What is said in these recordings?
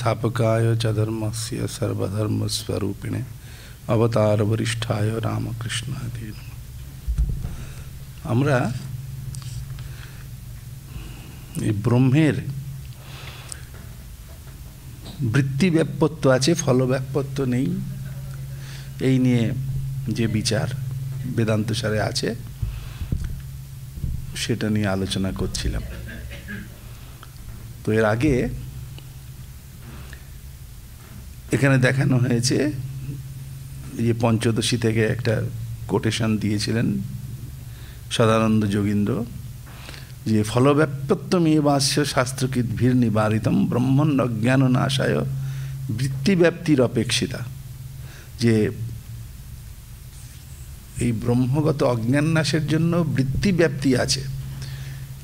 स्थापकाय च धर्मस्य सर्वधर्मस्वरूपिणे अवतार वरिष्ठाय रामकृष्णाय नमः। আমরা এই ব্রহ্মের বৃত্তি ব্যাপ্যত্ব আছে, ফল ব্যাপ্যত্ব নেই, এই নিয়ে যে বিচার বেদান্ত সারে আছে সেটা নিয়ে আলোচনা করছিলাম। তো এর আগে এখানে দেখানো হয়েছে যে পঞ্চদশী থেকে একটা কোটেশন দিয়েছিলেন সদানন্দ যোগীন্দ্র, যে ফলব্যাপ্যত্বমেবাস্য শাস্ত্রকৃত ভীর নিবারিতম ব্রহ্মণ অজ্ঞান নাশায় বৃত্তিব্যাপ্তির অপেক্ষিতা। যে এই ব্রহ্মগত অজ্ঞান নাশের জন্য বৃত্তিব্যাপ্তি আছে,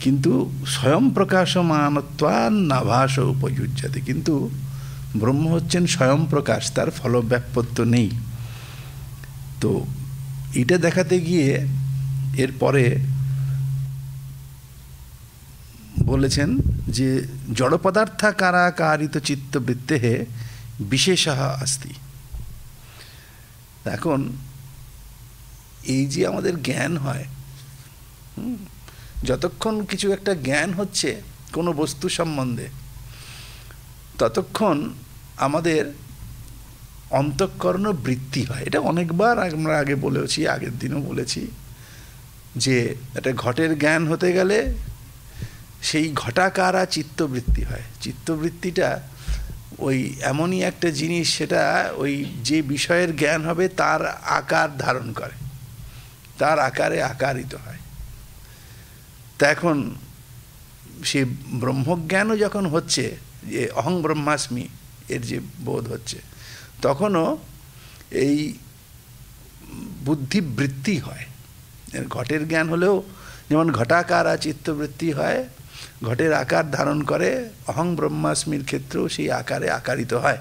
কিন্তু স্বয়ং প্রকাশমানত্বান নাভাস উপযুজ্যতে, কিন্তু ব্রহ্ম হচ্ছেন স্বয়ং প্রকাশ, তার ফলব্যাপ্যত্ব নেই। তো এটা দেখাতে গিয়ে এরপরে বলেছেন যে জড় পদার্থাকারাকারিত চিত্তবৃত্তে বিশেষঃ अस्ति। এখন এই যে আমাদের জ্ঞান হয়, যতক্ষণ কিছু একটা জ্ঞান হচ্ছে কোনো বস্তু সম্বন্ধে, ততক্ষণ আমাদের অন্তঃকরণ বৃত্তি হয়। এটা অনেকবার আমরা আগে বলেছি, আগের দিনও বলেছি, যে একটা ঘটের জ্ঞান হতে গেলে সেই ঘটাকারা চিত্তবৃত্তি হয়। চিত্তবৃত্তিটা ওই এমনই একটা জিনিস, সেটা ওই যে বিষয়ের জ্ঞান হবে তার আকার ধারণ করে, তার আকারে আকারিত হয়। তা এখন সে ব্রহ্মজ্ঞানও যখন হচ্ছে, যে অহং ব্রহ্মাস্মি এর যে বোধ হচ্ছে, তখনও এই বুদ্ধিবৃত্তি হয়। ঘটের জ্ঞান হলেও যেমন ঘটাকারা চিত্তবৃত্তি হয়, ঘটের আকার ধারণ করে, অহং ব্রহ্মাস্মির ক্ষেত্রেও সেই আকারে আকারিত হয়।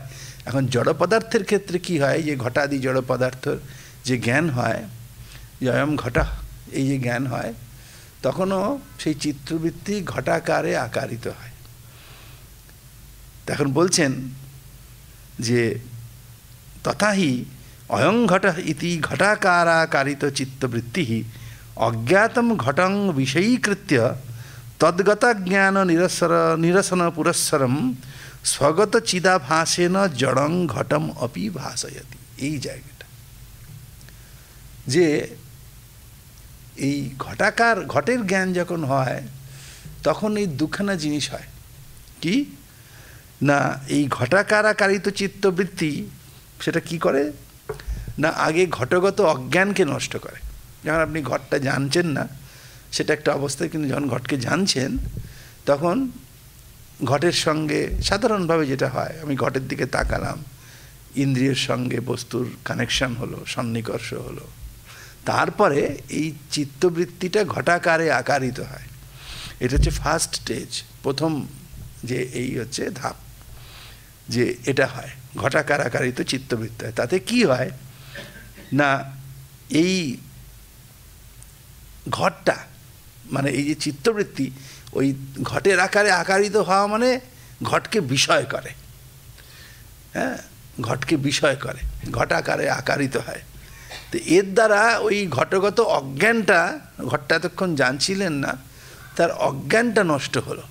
এখন জড় পদার্থের ক্ষেত্রে কি হয়, যে ঘটাদি জড় পদার্থের যে জ্ঞান হয়, অয়ম ঘটা, এই যে জ্ঞান হয়, তখনও সেই চিত্তবৃত্তি ঘটাকারে আকারিত হয়। এখন বলছেন যে তথাহি অয়ং ঘট ইতি ঘটাকারাকারিত চিত্তবৃত্তি অজ্ঞাতম ঘটং বিষয়ীকৃত্য তদ্গত জ্ঞান নিরসন পুরস্সরম স্বগত চিদাভাসেন জড়ং ঘটম অপি ভাসয়তি। এই জায়গাটা, যে এই ঘটের জ্ঞান যখন হয়, তখন এই দুখানা জিনিস হয়। কি না, এই ঘটাকারাকারিত চিত্তবৃত্তি সেটা কি করে না, আগে ঘটগত অজ্ঞানকে নষ্ট করে। যখন আপনি ঘটটা জানছেন না, সেটা একটা অবস্থায়, কিন্তু যখন ঘটকে জানছেন, তখন ঘটের সঙ্গে সাধারণভাবে যেটা হয়, আমি ঘটের দিকে তাকালাম, ইন্দ্রিয়ের সঙ্গে বস্তুর কানেকশন হলো, সন্নিকর্ষ হলো, তারপরে এই চিত্তবৃত্তিটা ঘটাকারে আকারিত হয়। এটা হচ্ছে ফার্স্ট স্টেজ, প্রথম যে এই হচ্ছে ধাপ, যে এটা হয় ঘটাকার আকারিত চিত্তবৃত্তি হয়। তাতে কি হয় না, এই ঘটটা মানে এই যে চিত্তবৃত্তি, ওই ঘটের আকারে আকারিত হওয়া মানে ঘটকে বিষয় করে, হ্যাঁ, ঘটকে বিষয় করে, ঘটাকারে আকারিত হয়। তো এর দ্বারা ওই ঘটগত অজ্ঞানটা, ঘটটা এতক্ষণ জানছিলেন না, তার অজ্ঞানটা নষ্ট হলো।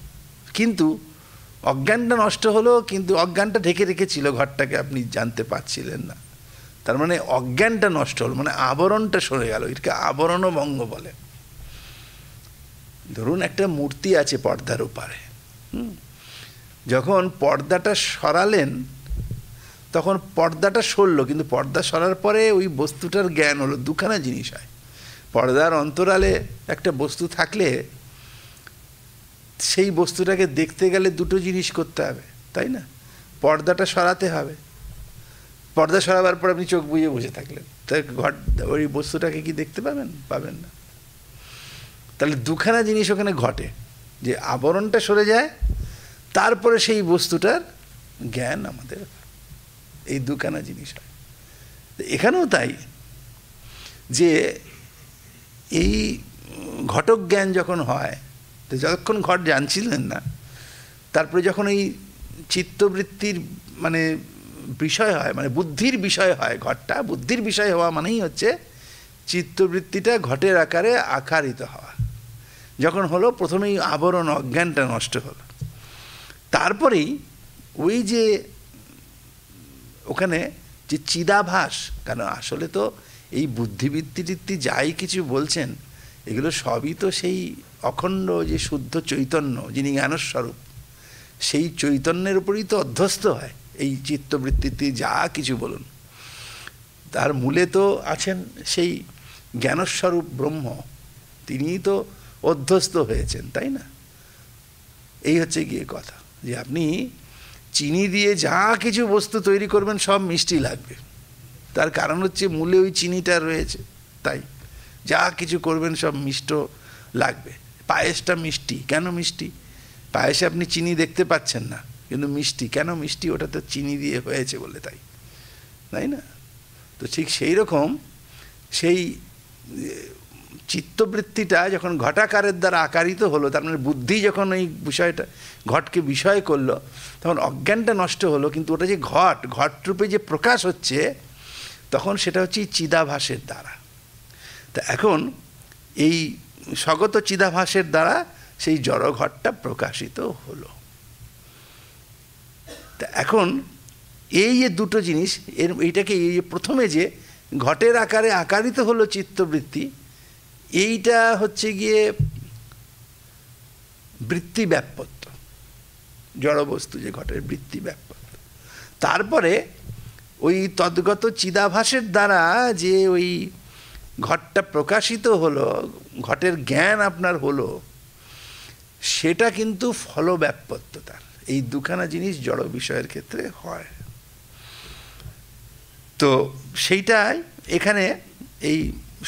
কিন্তু অজ্ঞানটা নষ্ট হলো, কিন্তু অজ্ঞানটা ঢেকে রেখেছিল ঘটটাকে, আপনি জানতে পারছিলেন না। তার মানে অজ্ঞানটা নষ্ট হলো, মানে আবরণটা সরে গেল। এটাকে আবরণ ভঙ্গ বলে। ধরুন একটা মূর্তি আছে পর্দার উপরে, যখন পর্দাটা সরালেন, তখন পর্দাটা সরল, কিন্তু পর্দা সরার পরে ওই বস্তুটার জ্ঞান হলো। দুখানা জিনিস হয়। পর্দার অন্তরালে একটা বস্তু থাকলে সেই বস্তুটাকে দেখতে গেলে দুটো জিনিস করতে হবে, তাই না? পর্দাটা সরাতে হবে, পর্দা সরাবার পর আপনি চোখ বুজে বসে থাকলেন, তাই ওই বস্তুটাকে কি দেখতে পাবেন? পাবেন না। তাহলে দুখানা জিনিস ওখানে ঘটে, যে আবরণটা সরে যায়, তারপরে সেই বস্তুটার জ্ঞান আমাদের, এই দুখানা জিনিস হয়। এখানেও তাই, যে এই ঘটক জ্ঞান যখন হয়, তো যতক্ষণ ঘট জানছিলেন না, তারপরে যখন এই চিত্তবৃত্তির মানে বিষয় হয়, মানে বুদ্ধির বিষয় হয়। ঘটটা বুদ্ধির বিষয় হওয়া মানেই হচ্ছে চিত্তবৃত্তিটা ঘটের আকারে আকারিত হওয়া। যখন হলো, প্রথমেই আবরণ অজ্ঞানটা নষ্ট হলো, তারপরেই ওই যে ওখানে যে চিদাভাস, কারণ আসলে তো এই বুদ্ধিবৃত্তি যাই কিছু বলছেন এগুলো সবই তো সেই অখণ্ড যে শুদ্ধ চৈতন্য যিনি জ্ঞানস্বরূপ, সেই চৈতন্যের উপরই তো অধ্যস্ত হয় এই চিত্তবৃত্তিতে যা কিছু বলুন। তার মূলে তো আছেন সেই জ্ঞানস্বরূপ ব্রহ্ম, তিনিই তো অধ্যস্ত হয়েছেন, তাই না? এই হচ্ছে গিয়ে কথা, যে আপনি চিনি দিয়ে যা কিছু বস্তু তৈরি করবেন সব মিষ্টি লাগবে, তার কারণ হচ্ছে মূলে ওই চিনিটা রয়েছে। তাই যা কিছু করবেন সব মিষ্ট লাগবে। পায়েসটা মিষ্টি, কেন মিষ্টি? পায়েসে আপনি চিনি দেখতে পাচ্ছেন না, কিন্তু মিষ্টি কেন মিষ্টি? ওটা তো চিনি দিয়ে হয়েছে বলে, তাই তাই না? তো ঠিক সেই রকম সেই চিত্তবৃত্তিটা যখন ঘটাকারের দ্বারা আকারিত হলো, তার মানে বুদ্ধি যখন এই বিষয়টা ঘটকে বিষয় করলো, তখন অজ্ঞানটা নষ্ট হলো। কিন্তু ওটা যে ঘট রূপে যে প্রকাশ হচ্ছে, তখন সেটা হচ্ছে চিদাভাসের দ্বারা। তা এখন এই স্বগত চিদাভাসের দ্বারা সেই জড় ঘটটা প্রকাশিত হলো। তা এখন এই যে দুটো জিনিস, এইটাকে এই যে প্রথমে যে ঘটের আকারে আকারিত হলো চিত্তবৃত্তি, এইটা হচ্ছে গিয়ে বৃত্তি ব্যাপত্য, জড়বস্তু যে ঘটের বৃত্তি ব্যাপত্য। তারপরে ওই তদ্গত চিদাভাসের দ্বারা যে ওই ঘটটা প্রকাশিত হলো, ঘটের জ্ঞান আপনার হলো, সেটা কিন্তু ফলব্যাপত্য তার। এই দুখানা জিনিস জড় বিষয়ের ক্ষেত্রে হয়। তো সেইটাই এখানে এই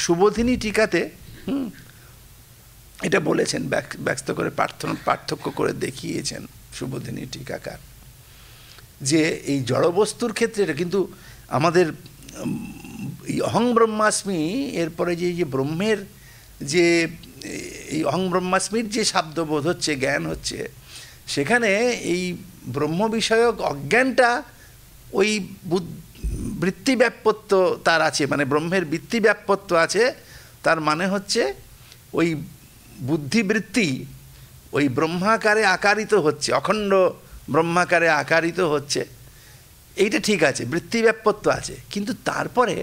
সুবোধিনী টিকাতে এটা বলেছেন, ব্যস্ত করে পার্থক্য করে দেখিয়েছেন সুবোধিনী টিকাকার, যে এই জড়বস্তুর ক্ষেত্রে এটা কিন্তু আমাদের অহং ব্রহ্মাস্মি, এরপরে যে ব্রহ্মের যে এই অহং ব্রহ্মাস্মির যে শব্দবোধ হচ্ছে, জ্ঞান হচ্ছে, সেখানে এই ব্রহ্ম বিষয়ক অজ্ঞানটা ওই বৃত্তিব্যাপত্য তার আছে, মানে ব্রহ্মের বৃত্তিব্যাপত্য আছে। তার মানে হচ্ছে ওই বুদ্ধিবৃত্তি ওই ব্রহ্মাকারে আকারিত হচ্ছে, অখণ্ড ব্রহ্মাকারে আকারিত হচ্ছে, এইটা ঠিক আছে, বৃত্তিব্যাপত্য আছে, কিন্তু তারপরে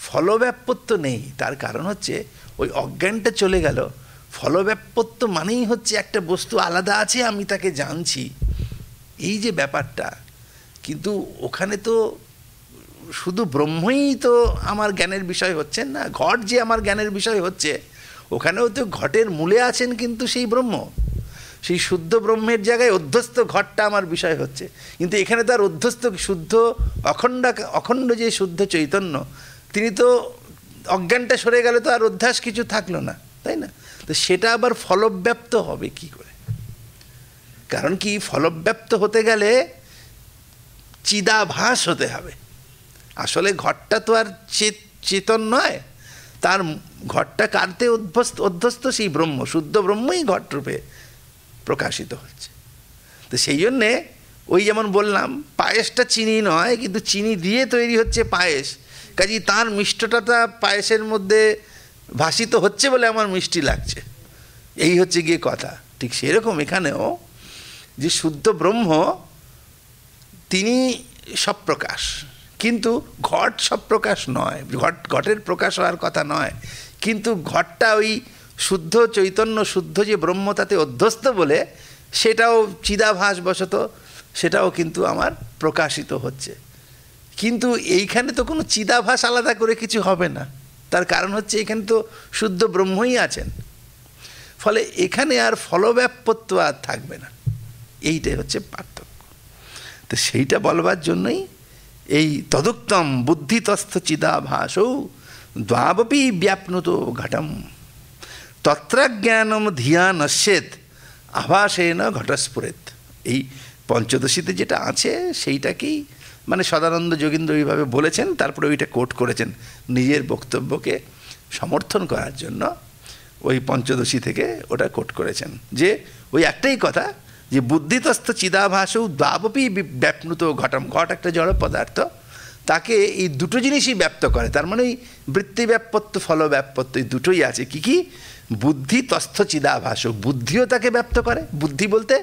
ফলব্যাপত্য নেই। তার কারণ হচ্ছে ওই অজ্ঞানটা চলে গেল। ফলব্যাপত্য মানেই হচ্ছে একটা বস্তু আলাদা আছে, আমি তাকে জানছি, এই যে ব্যাপারটা। কিন্তু ওখানে তো শুধু ব্রহ্মই তো আমার জ্ঞানের বিষয় হচ্ছেন না, ঘট যে আমার জ্ঞানের বিষয় হচ্ছে, ওখানেও তো ঘটের মূলে আছেন কিন্তু সেই ব্রহ্ম, সেই শুদ্ধ ব্রহ্মের জায়গায় অধ্যস্ত ঘটটা আমার বিষয় হচ্ছে। কিন্তু এখানে তার অধ্যস্ত শুদ্ধ অখণ্ড যে শুদ্ধ চৈতন্য, তিনি তো অজ্ঞানটা সরে গেলে তো আর অধ্যাস কিছু থাকলো না, তাই না? তো সেটা আবার ফলব্যাপ্ত হবে কি করে? কারণ কি, ফলব্যাপ্ত হতে গেলে চিদাভাস হতে হবে। আসলে ঘটটা তো আর চেতন নয়, তার ঘটটা কারতে অধ্যস্ত সেই ব্রহ্ম, শুদ্ধ ব্রহ্মই ঘটরূপে প্রকাশিত হচ্ছে। তো সেই জন্যে ওই যেমন বললাম, পায়েসটা চিনি নয়, কিন্তু চিনি দিয়ে তৈরি হচ্ছে পায়েস, কাজেই তার মিষ্টটা পায়েসের মধ্যে ভাসিত হচ্ছে বলে আমার মিষ্টি লাগছে, এই হচ্ছে গিয়ে কথা। ঠিক সেরকম এখানেও যে শুদ্ধ ব্রহ্ম তিনি সব প্রকাশ, কিন্তু ঘট সব প্রকাশ নয়, ঘটের প্রকাশ হওয়ার কথা নয়, কিন্তু ঘটটা ওই শুদ্ধ চৈতন্য, শুদ্ধ যে ব্রহ্ম তাতে অধ্যস্ত বলে সেটাও চিদাভাসবশত সেটাও কিন্তু আমার প্রকাশিত হচ্ছে। কিন্তু এইখানে তো কোনো চিদাভাস আলাদা করে কিছু হবে না, তার কারণ হচ্ছে এখানে তো শুদ্ধ ব্রহ্মই আছেন, ফলে এখানে আর ফলব্যাপত্য আর থাকবে না। এইটাই হচ্ছে পার্থক্য। তো সেইটা বলবার জন্যই এই তদুক্তম বুদ্ধিতস্থ চিদাভাসৌ দ্বাবপি ব্যাপ্নুত ঘটম তত্রাজ্ঞানম ধিয়া নশ্যেত আভাসেন ঘটস্ফুরেত। এই পঞ্চদশীতে যেটা আছে সেইটাকেই মানে সদানন্দ যোগীন্দ্র এইভাবে বলেছেন, তারপরে ওইটা কোট করেছেন নিজের বক্তব্যকে সমর্থন করার জন্য। ওই পঞ্চদশী থেকে ওটা কোট করেছেন যে ওই একটাই কথা, যে বুদ্ধিতস্থ চিদাভাসও দ্বাবপি ব্যাপ্নুত ঘটম, ঘট একটা জড় পদার্থ, তাকে এই দুটো জিনিসই ব্যপ্ত করে। তার মানে এই বৃত্তি ব্যাপত্য ফল ব্যাপত্য এই দুটোই আছে। কি কি? বুদ্ধি তস্থ চিদাভাসও, বুদ্ধিও তাকে ব্যপ্ত করে। বুদ্ধি বলতে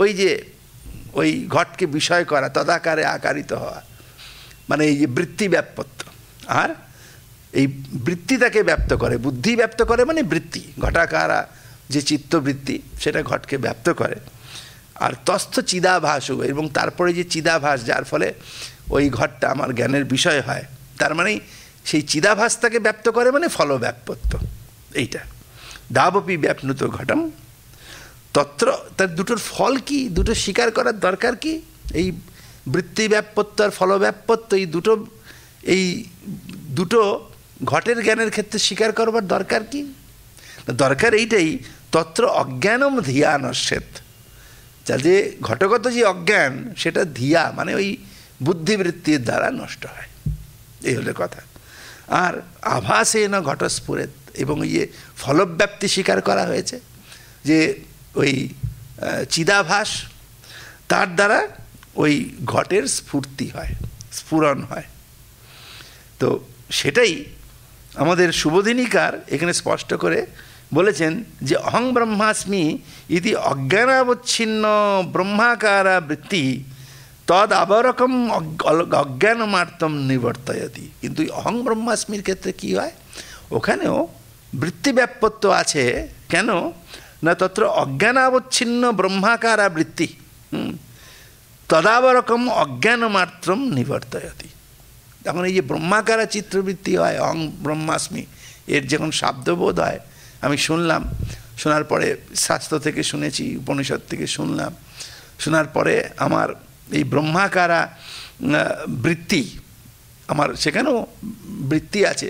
ওই যে ওই ঘটকে বিষয় করা, তদাকারে আকারিত হওয়া, মানে এই যে বৃত্তি ব্যাপত্য। আর এই বৃত্তি তাকে ব্যপ্ত করে, বুদ্ধি ব্যপ্ত করে মানে বৃত্তি, ঘটাকারা যে চিত্তবৃত্তি সেটা ঘটকে ব্যপ্ত করে। আর তস্থ চিদাভাসও, এবং তারপরে যে চিদাভাস, যার ফলে ওই ঘটটা আমার জ্ঞানের বিষয় হয়, তার মানে সেই চিদাভাস তাকে ব্যপ্ত করে মানে ফলব্যাপত্য। এইটা দাবপি ব্যাপ্নুত ঘটম তত্র। তার দুটোর ফল কি, দুটো স্বীকার করার দরকার কি? এই বৃত্তি ব্যাপত্য আর ফলব্যাপত্য এই দুটো ঘটের জ্ঞানের ক্ষেত্রে স্বীকার করবার দরকার কি? দরকার এইটাই, তত্র অজ্ঞানম ধিয়া নশ্যেত। যে ঘটগত যে অজ্ঞান সেটা ধিয়া মানে ওই বুদ্ধিবৃত্তির দ্বারা নষ্ট হয়, এই হলো কথা। আর আভাসে না ঘটস্ফুরেত, এবং ইয়ে ফলব্যাপ্তি স্বীকার করা হয়েছে যে ওই চিদাভাস, তার দ্বারা ওই ঘটের স্ফূর্তি হয়, স্ফুরণ হয়। তো সেটাই আমাদের শুভদিনীকার এখানে স্পষ্ট করে বলেছেন যে অহং ব্রহ্মাস্মি ইতি অজ্ঞানাবচ্ছিন্ন ব্রহ্মাকারা বৃত্তি তদ আবরকম অজ্ঞানমার্তম নিবর্তয়তি। কিন্তু অহং ব্রহ্মাস্মির ক্ষেত্রে কি হয়? ওখানেও বৃত্তি ব্যাপত্য আছে। কেন না? তত্র অজ্ঞানাবচ্ছিন্ন ব্রহ্মাকারা বৃত্তি তদাবরকম অজ্ঞানমাত্রম নিবর্তয়তি। তখন এই যে ব্রহ্মাকারা চিত্রবৃত্তি হয়, অহং ব্রহ্মাস্মি, এর যখন শব্দবোধ হয়, আমি শুনলাম, শোনার পরে শাস্ত্র থেকে শুনেছি, উপনিষদ থেকে শুনলাম, শোনার পরে আমার এই ব্রহ্মাকারা বৃত্তি, আমার সেখানেও বৃত্তি আছে,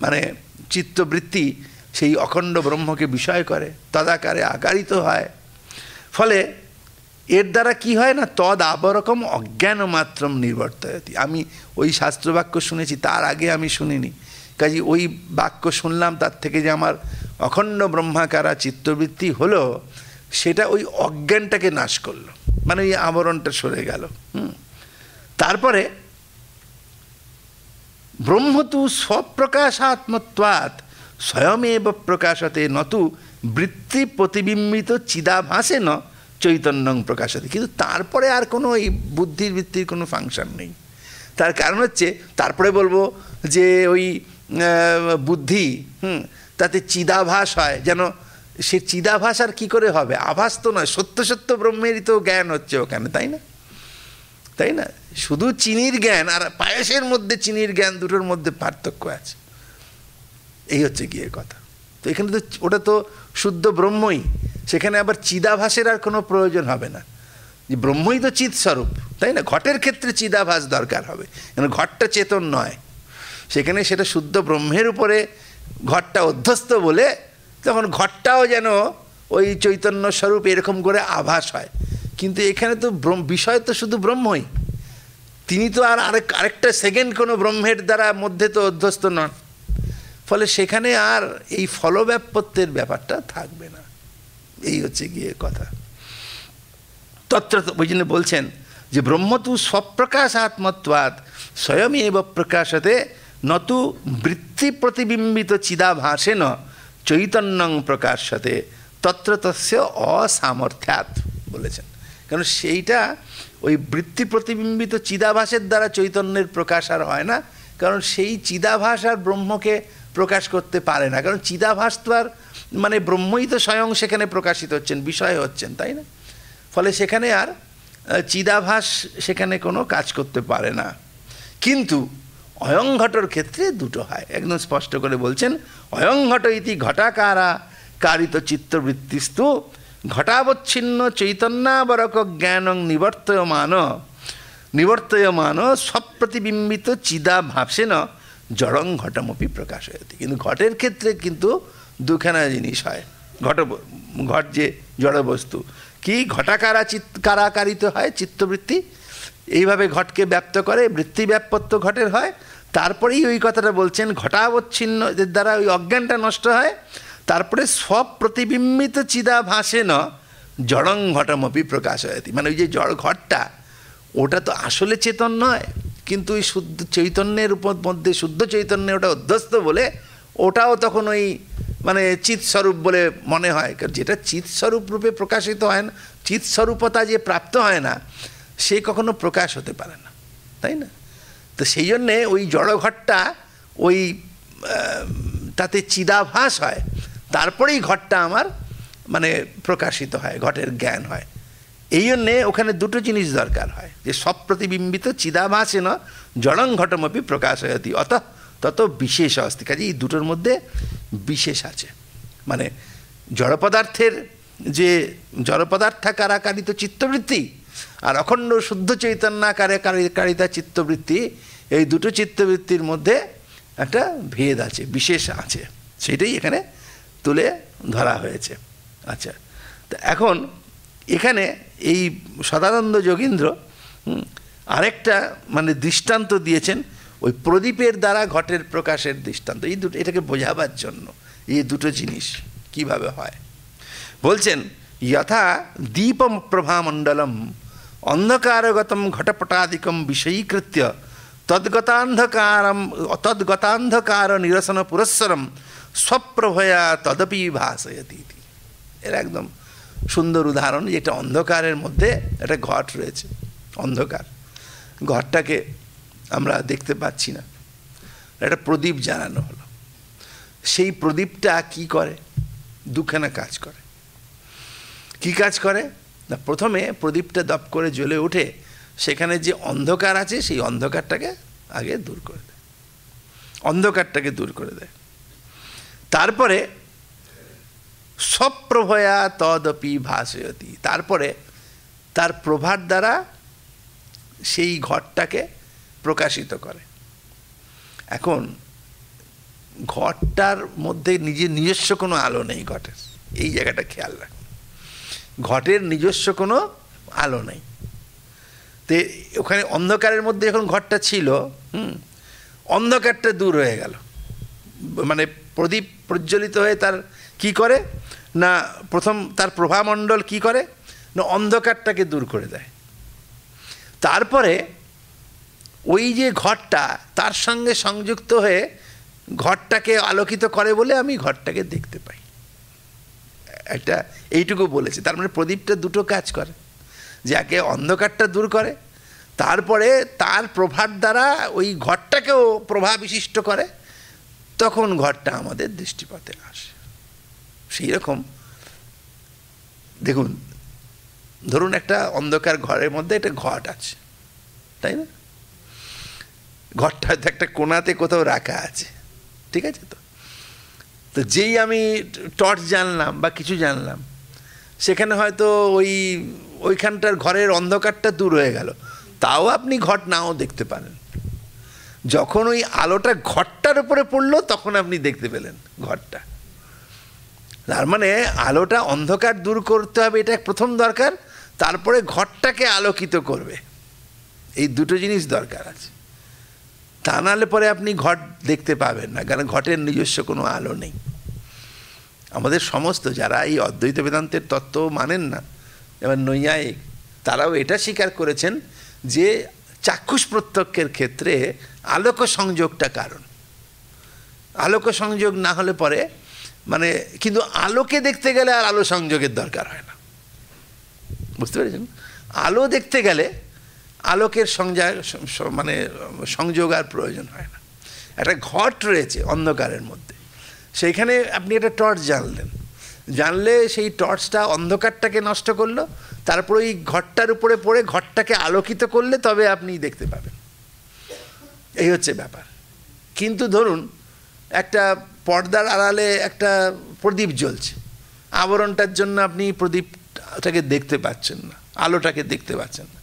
মানে চিত্তবৃত্তি সেই অখণ্ড ব্রহ্মকে বিষয় করে, তদাকারে আকারিত হয়। ফলে এর দ্বারা কি হয় না? তদ আবরকম অজ্ঞান মাত্রম নিবর্তয়তি। আমি ওই শাস্ত্রবাক্য শুনেছি, তার আগে আমি শুনিনি, কাজে ওই বাক্য শুনলাম, তার থেকে যে আমার অখণ্ড ব্রহ্মাকারা চিত্তবৃত্তি হলো, সেটা ওই অজ্ঞানটাকে নাশ করলো, মানে ওই আবরণটা সরে গেল। তারপরে ব্রহ্মতু স্বপ্রকাশাত্মত্বাৎ স্বয়মেব প্রকাশতে নতু বৃত্তি প্রতিবিম্বিত চিদাভাসে ন চৈতন্যং প্রকাশতে। কিন্তু তারপরে আর কোনো এই বুদ্ধির বৃত্তির কোনো ফাংশন নেই। তার কারণ হচ্ছে, তারপরে বলবো যে ওই বুদ্ধি তাতে চিদাভাস হয়, যেন সে চিদাভাস আর কী করে হবে? আভাস তো নয়, সত্য সত্য ব্রহ্মেরই তো জ্ঞান হচ্ছে ওখানে, তাই না? তাই না? শুধু চিনির জ্ঞান আর পায়েসের মধ্যে চিনির জ্ঞান, দুটোর মধ্যে পার্থক্য আছে। এই হচ্ছে গিয়ে কথা। তো এখানে তো ওটা তো শুদ্ধ ব্রহ্মই, সেখানে আবার চিদাভাসের আর কোনো প্রয়োজন হবে না। যে ব্রহ্মই তো চিৎ স্বরূপ, তাই না? ঘটের ক্ষেত্রে চিদাভাস দরকার হবে, কারণ ঘটটা চেতন নয়, সেখানে সেটা শুদ্ধ ব্রহ্মের উপরে ঘটটা অধ্যস্ত বলে তখন ঘটটাও যেন ওই চৈতন্য স্বরূপ এরকম করে আভাস হয়। কিন্তু এখানে তো বিষয় তো শুধু ব্রহ্মই, তিনি তো আর আরেকটা সেকেন্ড কোনো ব্রহ্মের দ্বারা মধ্যে তো অধ্যস্ত নন। ফলে সেখানে আর এই ফলব্যাপত্যের ব্যাপারটা থাকবে না। এই হচ্ছে গিয়ে কথা। তত্র ওই জন্য বলছেন যে ব্রহ্মতু স্বপ্রকাশাত্মত্বাৎ স্বয়মেব প্রকাশতে নতু বৃত্তি প্রতিবিম্বিত চিদাভাসেন চৈতন্যং প্রকাশতে তত্র তস্য অসামর্থ্যাৎ বলেছেন। কারণ সেইটা ওই বৃত্তি প্রতিবিম্বিত চিদাভাসের দ্বারা চৈতন্যের প্রকাশ আর হয় না, কারণ সেই চিদাভাস আর ব্রহ্মকে প্রকাশ করতে পারে না। কারণ চিদাভাস তো আর মানে ব্রহ্মই তো স্বয়ং সেখানে প্রকাশিত হচ্ছেন, বিষয় হচ্ছেন, তাই না? ফলে সেখানে আর চিদাভাস সেখানে কোনো কাজ করতে পারে না। কিন্তু অয়ংঘটর ক্ষেত্রে দুটো হয়, একদম স্পষ্ট করে বলছেন। অয়ংঘট ইতি ঘটাকারা কারিত চিত্তবৃত্তিস্তু ঘটাবচ্ছিন্ন চৈতন্যাবরক জ্ঞানং নিবর্তয়মান স্বপ্রতিবিম্বিত চিদাভাসেন জড়ং ঘটমপি প্রকাশয়তি। কিন্তু ঘটের ক্ষেত্রে কিন্তু দুখানা জিনিস হয়। ঘট যে জড় বস্তু, কি ঘটাকারা কারাকারিত হয় চিত্তবৃত্তি, এইভাবে ঘটকে ব্যপ্ত করে, বৃত্তি ব্যাপত্য ঘটের হয়। তারপরেই ওই কথাটা বলছেন ঘটাবচ্ছিন্ন, এর দ্বারা ওই অজ্ঞানটা নষ্ট হয়। তারপরে স্বপ্রতিবিম্বিত চিদাভাসেন জড়ং ঘটমপি প্রকাশয়তি, মানে ওই যে জড় ঘটটা ওটা তো আসলে চেতন নয়, কিন্তু ওই শুদ্ধ চৈতন্যের উপর মধ্যে শুদ্ধ চৈতন্যে ওটা অধ্যস্ত বলে ওটাও তখন ওই মানে চিৎস্বরূপ বলে মনে হয়। কারণ যেটা চিৎস্বরূপ রূপে প্রকাশিত হয় না, চিৎস্বরূপতা যে প্রাপ্ত হয় না, সে কখনো প্রকাশ হতে পারে না, তাই না? তো সেই জন্যে ওই জড়ঘটটা ওই তাতে চিদাভাস হয়, তারপরেই ঘটটা আমার মানে প্রকাশিত হয়, ঘটের জ্ঞান হয়। এই জন্যে ওখানে দুটো জিনিস দরকার হয়, যে সপ্রতিবিম্বিত চিদাভাসেন জড়ং ঘটমপি প্রকাশয়তি অত তত বিশেষ অস্তি। কাজে এই দুটোর মধ্যে বিশেষ আছে, মানে জড়পদার্থের যে জড়পদার্থাকারাকারিত চিত্তবৃত্তি আর অখণ্ড শুদ্ধ চৈতন্যাকারিতা চিত্তবৃত্তি, এই দুটো চিত্তবৃত্তির মধ্যে একটা ভেদ আছে, বিশেষ আছে, সেটাই এখানে তুলে ধরা হয়েছে। আচ্ছা, তো এখন এখানে এই সদানন্দ যোগীন্দ্র আরেকটা মানে দৃষ্টান্ত দিয়েছেন, ওই প্রদীপের দ্বারা ঘটের প্রকাশের দৃষ্টান্ত। এই দুটো এটাকে বোঝাবার জন্য এই দুটো জিনিস কিভাবে হয় বলছেন। যথা দীপম প্রভামণ্ডলম অন্ধকারগতম ঘটপটাদিকম বিষয়ীকৃত্য তদ্গতান্ধকার নিরসন পুরস্সরম স্বপ্রভয়া তদপি ভাসয়তি। এর একদম সুন্দর উদাহরণ, যে একটা অন্ধকারের মধ্যে একটা ঘট রয়েছে, অন্ধকার, ঘরটাকে আমরা দেখতে পাচ্ছি না, একটা প্রদীপ জ্বালানো হলো। সেই প্রদীপটা কি করে? দুখানা কাজ করে। কি কাজ করে না, প্রথমে প্রদীপটা দপ করে জ্বলে উঠে সেখানে যে অন্ধকার আছে সেই অন্ধকারটাকে আগে দূর করে দেয়, অন্ধকারটাকে দূর করে দেয়। তারপরে স্বপ্রভয়া তদপি ভাসয়তি, তারপরে তার প্রভার দ্বারা সেই ঘরটাকে প্রকাশিত করে। এখন ঘরটার মধ্যে নিজস্ব কোনো আলো নেই ঘটের, এই জায়গাটা খেয়াল রাখুন, ঘটের নিজস্ব কোনো আলো নেই। তো ওখানে অন্ধকারের মধ্যে যখন ঘরটা ছিল, অন্ধকারটা দূর হয়ে গেল, মানে প্রদীপ প্রজ্বলিত হয়ে তার কি করে না, প্রথম তার প্রভামণ্ডল কি করে না, অন্ধকারটাকে দূর করে দেয়। তারপরে ওই যে ঘরটা তার সঙ্গে সংযুক্ত হয়ে ঘরটাকে আলোকিত করে বলে আমি ঘরটাকে দেখতে পাই। একটা এইটুকু বলেছে, তার মানে প্রদীপটা দুটো কাজ করে, যাকে অন্ধকারটা দূর করে, তারপরে তার প্রভার দ্বারা ওই ঘরটাকেও প্রভা বিশিষ্ট করে, তখন ঘরটা আমাদের দৃষ্টিপথে আসে। সেই রকম দেখুন, ধরুন একটা অন্ধকার ঘরের মধ্যে একটা ঘট আছে, তাই না? ঘরটা একটা কোণাতে কোথাও রাখা আছে, ঠিক আছে? তো যেই আমি টর্চ জানলাম বা কিছু জানলাম, সেখানে হয়তো ওইখানটার ঘরের অন্ধকারটা দূর হয়ে গেল, তাও আপনি ঘট নাও দেখতে পারেন। যখন ওই আলোটা ঘরটার উপরে পড়লো তখন আপনি দেখতে পেলেন ঘরটা। তার মানে আলোটা অন্ধকার দূর করতে হবে, এটা প্রথম দরকার, তারপরে ঘরটাকে আলোকিত করবে, এই দুটো জিনিস দরকার আছে। তা নাহলে পরে আপনি ঘট দেখতে পাবেন না, কারণ ঘটের নিজস্ব কোনো আলো নেই। আমাদের সমস্ত যারা এই অদ্বৈত বেদান্তের তত্ত্ব মানেন না, যেমন নৈয়ায়িক, তারাও এটা স্বীকার করেছেন যে চাক্ষুষ প্রত্যক্ষের ক্ষেত্রে আলোক সংযোগটা কারণ। আলোক সংযোগ না হলে পরে মানে, কিন্তু আলোকে দেখতে গেলে আর আলো সংযোগের দরকার হয় না, বুঝতে পেরেছেন? আলো দেখতে গেলে আলোকের মানে সংযোগ আর প্রয়োজন হয় না। একটা ঘট রয়েছে অন্ধকারের মধ্যে, সেইখানে আপনি একটা টর্চ জানলে সেই টর্চটা অন্ধকারটাকে নষ্ট করলো, তারপর ওই ঘরটার উপরে পড়ে ঘরটাকে আলোকিত করলে তবে আপনি দেখতে পাবেন। এই হচ্ছে ব্যাপার। কিন্তু ধরুন একটা পর্দার আড়ালে একটা প্রদীপ জ্বলছে, আবরণটার জন্য আপনি প্রদীপটাকে দেখতে পাচ্ছেন না, আলোটাকে দেখতে পাচ্ছেন না।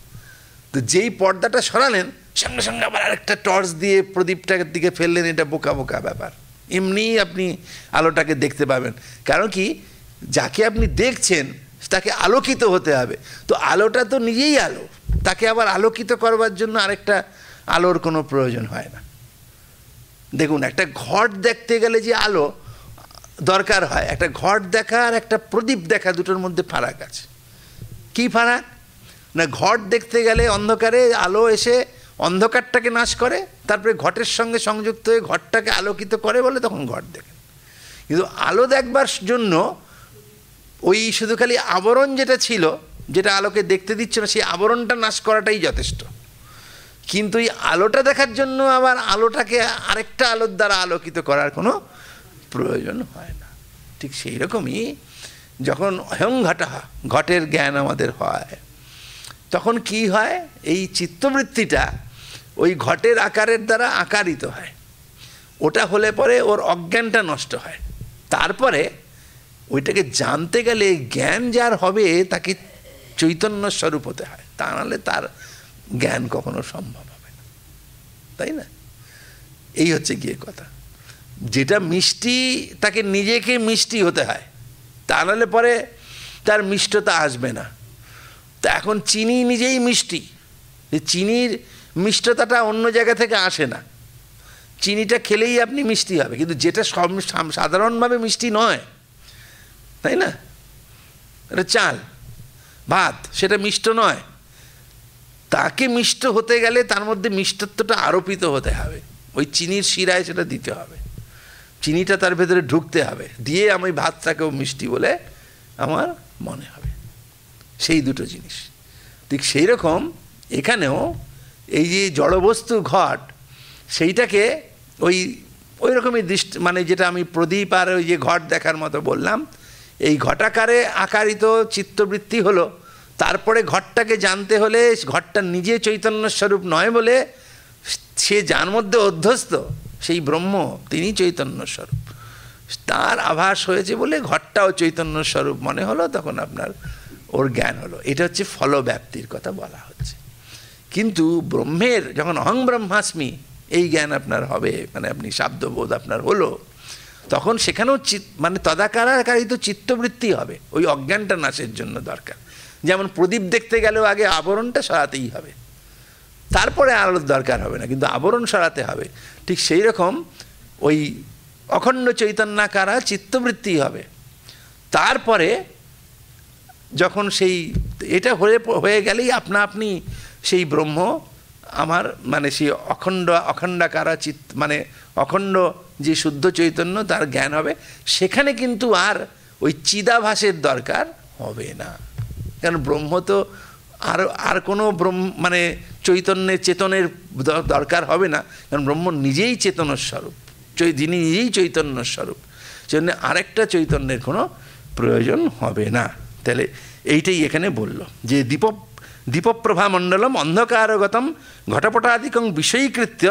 তো যেই পর্দাটা সরালেন, সঙ্গে সঙ্গে আবার আরেকটা টর্চ দিয়ে প্রদীপটার দিকে ফেললেন, এটা বোকা বোকা ব্যাপার। এমনিই আপনি আলোটাকে দেখতে পাবেন, কারণ কি যাকে আপনি দেখছেন তাকে আলোকিত হতে হবে। তো আলোটা তো নিজেই আলো, তাকে আবার আলোকিত করবার জন্য আরেকটা আলোর কোনো প্রয়োজন হয় না। দেখুন, একটা ঘট দেখতে গেলে যে আলো দরকার হয়, একটা ঘট দেখা আর একটা প্রদীপ দেখা দুটোর মধ্যে ফারাক আছে। কী ফারাক? না ঘট দেখতে গেলে অন্ধকারে আলো এসে অন্ধকারটাকে নাশ করে, তারপরে ঘটের সঙ্গে সংযুক্ত হয়ে ঘরটাকে আলোকিত করে বলে তখন ঘট দেখেন। কিন্তু আলো দেখবার জন্য ওই শুধু খালি আবরণ যেটা ছিল, যেটা আলোকে দেখতে দিচ্ছে না, সেই আবরণটা নাশ করাটাই যথেষ্ট। কিন্তু এই আলোটা দেখার জন্য আবার আলোটাকে আরেকটা আলোর দ্বারা আলোকিত করার কোনো প্রয়োজন হয় না। ঠিক সেই রকমই যখন অহং ঘটা, ঘটের জ্ঞান আমাদের হয়, তখন কি হয়, এই চিত্তবৃত্তিটা ওই ঘটের আকারের দ্বারা আকারিত হয়। ওটা হলে পরে ওর অজ্ঞানটা নষ্ট হয়। তারপরে ওইটাকে জানতে গেলে জ্ঞান যার হবে তাকে চৈতন্য স্বরূপ হতে হয়, তা নাহলে তার জ্ঞান কখনো সম্ভব হবে না, তাই না? এই হচ্ছে গিয়ে কথা। যেটা মিষ্টি তাকে নিজেকে মিষ্টি হতে হয়, তা নাহলে পরে তার মিষ্টতা আসবে না। তা এখন চিনি নিজেই মিষ্টি, চিনির মিষ্টতাটা অন্য জায়গা থেকে আসে না। চিনিটা খেলেই আপনি মিষ্টি হবে, কিন্তু যেটা সাধারণভাবে মিষ্টি নয়, তাই না? এটা চাল ভাত, সেটা মিষ্ট নয়। তাকে মিষ্ট হতে গেলে তার মধ্যে মিষ্টত্বটা আরোপিত হতে হবে, ওই চিনির শিরায় সেটা দিতে হবে, চিনিটা তার ভেতরে ঢুকতে হবে, দিয়ে আমি ভাতটাকেও মিষ্টি বলে আমার মনে হবে। সেই দুটো জিনিস। ঠিক সেই রকম এখানেও এই যে জড়বস্তু ঘট, সেইটাকে ওই রকমই দৃষ্টি, মানে যেটা আমি প্রদীপ আর ওই যে ঘট দেখার মতো বললাম, এই ঘটাকারে আকারিত চিত্তবৃত্তি হলো। তারপরে ঘটটাকে জানতে হলে ঘটটা নিজে চৈতন্য স্বরূপ নয় বলে সে যার মধ্যে অধ্যস্ত সেই ব্রহ্ম, তিনি চৈতন্য স্বরূপ, তার আভাস হয়েছে বলে ঘটটাও চৈতন্য স্বরূপ মনে হলো, তখন আপনার ওর জ্ঞান হলো। এটা হচ্ছে ফলব্যাপ্তির কথা বলা হচ্ছে। কিন্তু ব্রহ্মের যখন অহং ব্রহ্মাস্মি এই জ্ঞান আপনার হবে, মানে আপনি শাব্দবোধ আপনার হলো, তখন সেখানেও মানে তদাকারাকারিত চিত্তবৃত্তি হবে, ওই অজ্ঞানটা নাশের জন্য দরকার। যেমন প্রদীপ দেখতে গেলেও আগে আবরণটা সরাতেই হবে, তারপরে আলোর দরকার হবে না, কিন্তু আবরণ সরাতে হবে। ঠিক সেই রকম ওই অখণ্ড চৈতন্যাকারা চিত্তবৃত্তি হবে। তারপরে যখন সেই এটা হয়ে গেলেই আপনা আপনি সেই ব্রহ্ম আমার, মানে সেই অখণ্ডাকারা মানে অখণ্ড যে শুদ্ধ চৈতন্য, তার জ্ঞান হবে। সেখানে কিন্তু আর ওই চিদাভাসের দরকার হবে না, কারণ ব্রহ্ম তো আর কোনো মানে চৈতন্যের চেতনের দরকার হবে না, কারণ ব্রহ্ম নিজেই চেতনের স্বরূপ, যিনি নিজেই চৈতন্য স্বরূপ, সেজন্য আরেকটা চৈতন্যের কোনো প্রয়োজন হবে না। তাহলে এইটাই এখানে বলল যে দীপপ্রভা মণ্ডলম অন্ধকারগতম ঘটপটাদিকং বিষয়ীকৃত্য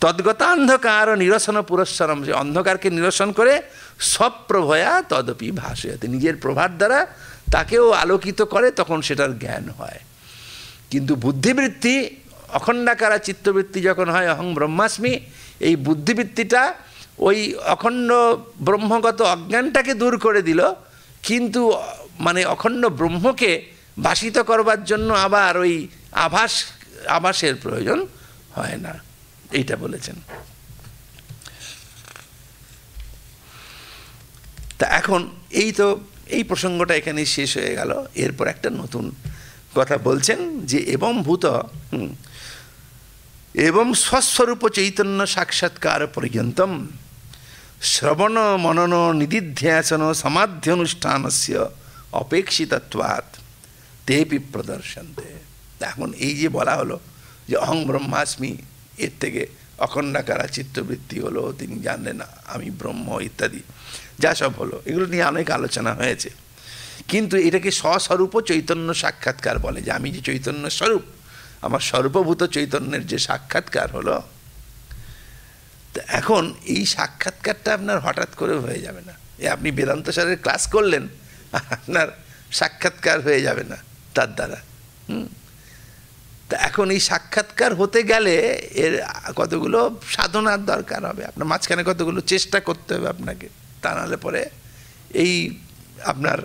তদ্গতান্ধকার নিরসন পুরস্সরম, যে অন্ধকারকে নিরসন করে স্বপ্রভয়া তদপি ভাসয়তে, নিজের প্রভার দ্বারা তাকেও আলোকিত করে, তখন সেটার জ্ঞান হয়। কিন্তু বুদ্ধিবৃত্তি অখণ্ডাকারা চিত্তবৃত্তি যখন হয় অহং ব্রহ্মাস্মি, এই বুদ্ধিবৃত্তিটা ওই অখণ্ড ব্রহ্মগত অজ্ঞানটাকে দূর করে দিল, কিন্তু মানে অখণ্ড ব্রহ্মকে ভাসিত করবার জন্য আবার ওই আভাসের প্রয়োজন হয় না, এইটা বলেছেন। তা এখন এই প্রসঙ্গটা এখানে শেষ হয়ে গেল। এরপর একটা নতুন কথা বলছেন যে এবং স্বস্বরূপ চৈতন্য সাক্ষাৎকার পর্যন্তম শ্রবণ মনন নিদিধ্যাসন সমাধ্যনুষ্ঠানস্য অপেক্ষিতত্বাৎ তেপি প্রদর্শন্তে। এখন এই যে বলা হলো যে অহং ব্রহ্মাস্মি, এর থেকে অখণ্ডাকারা চিত্তবৃত্তি হলো, তিনি জানলেন আমি ব্রহ্ম ইত্যাদি যা সব হলো, এগুলো নিয়ে অনেক আলোচনা হয়েছে। কিন্তু এটাকে স্বস্বরূপ চৈতন্য সাক্ষাৎকার বলে, যে আমি যে চৈতন্য স্বরূপ, আমার স্বরূপভূত চৈতন্যের যে সাক্ষাৎকার হলো। তো এখন এই সাক্ষাৎকারটা আপনার হঠাৎ করে হয়ে যাবে না। আপনি বেদান্ত স্যারের ক্লাস করলেন, আপনার সাক্ষাৎকার হয়ে যাবে না তার দ্বারা। তা এখন এই সাক্ষাৎকার হতে গেলে এর কতগুলো সাধনার দরকার হবে, আপনার মাঝখানে কতগুলো চেষ্টা করতে হবে আপনাকে, তা নাহলে পরে এই আপনার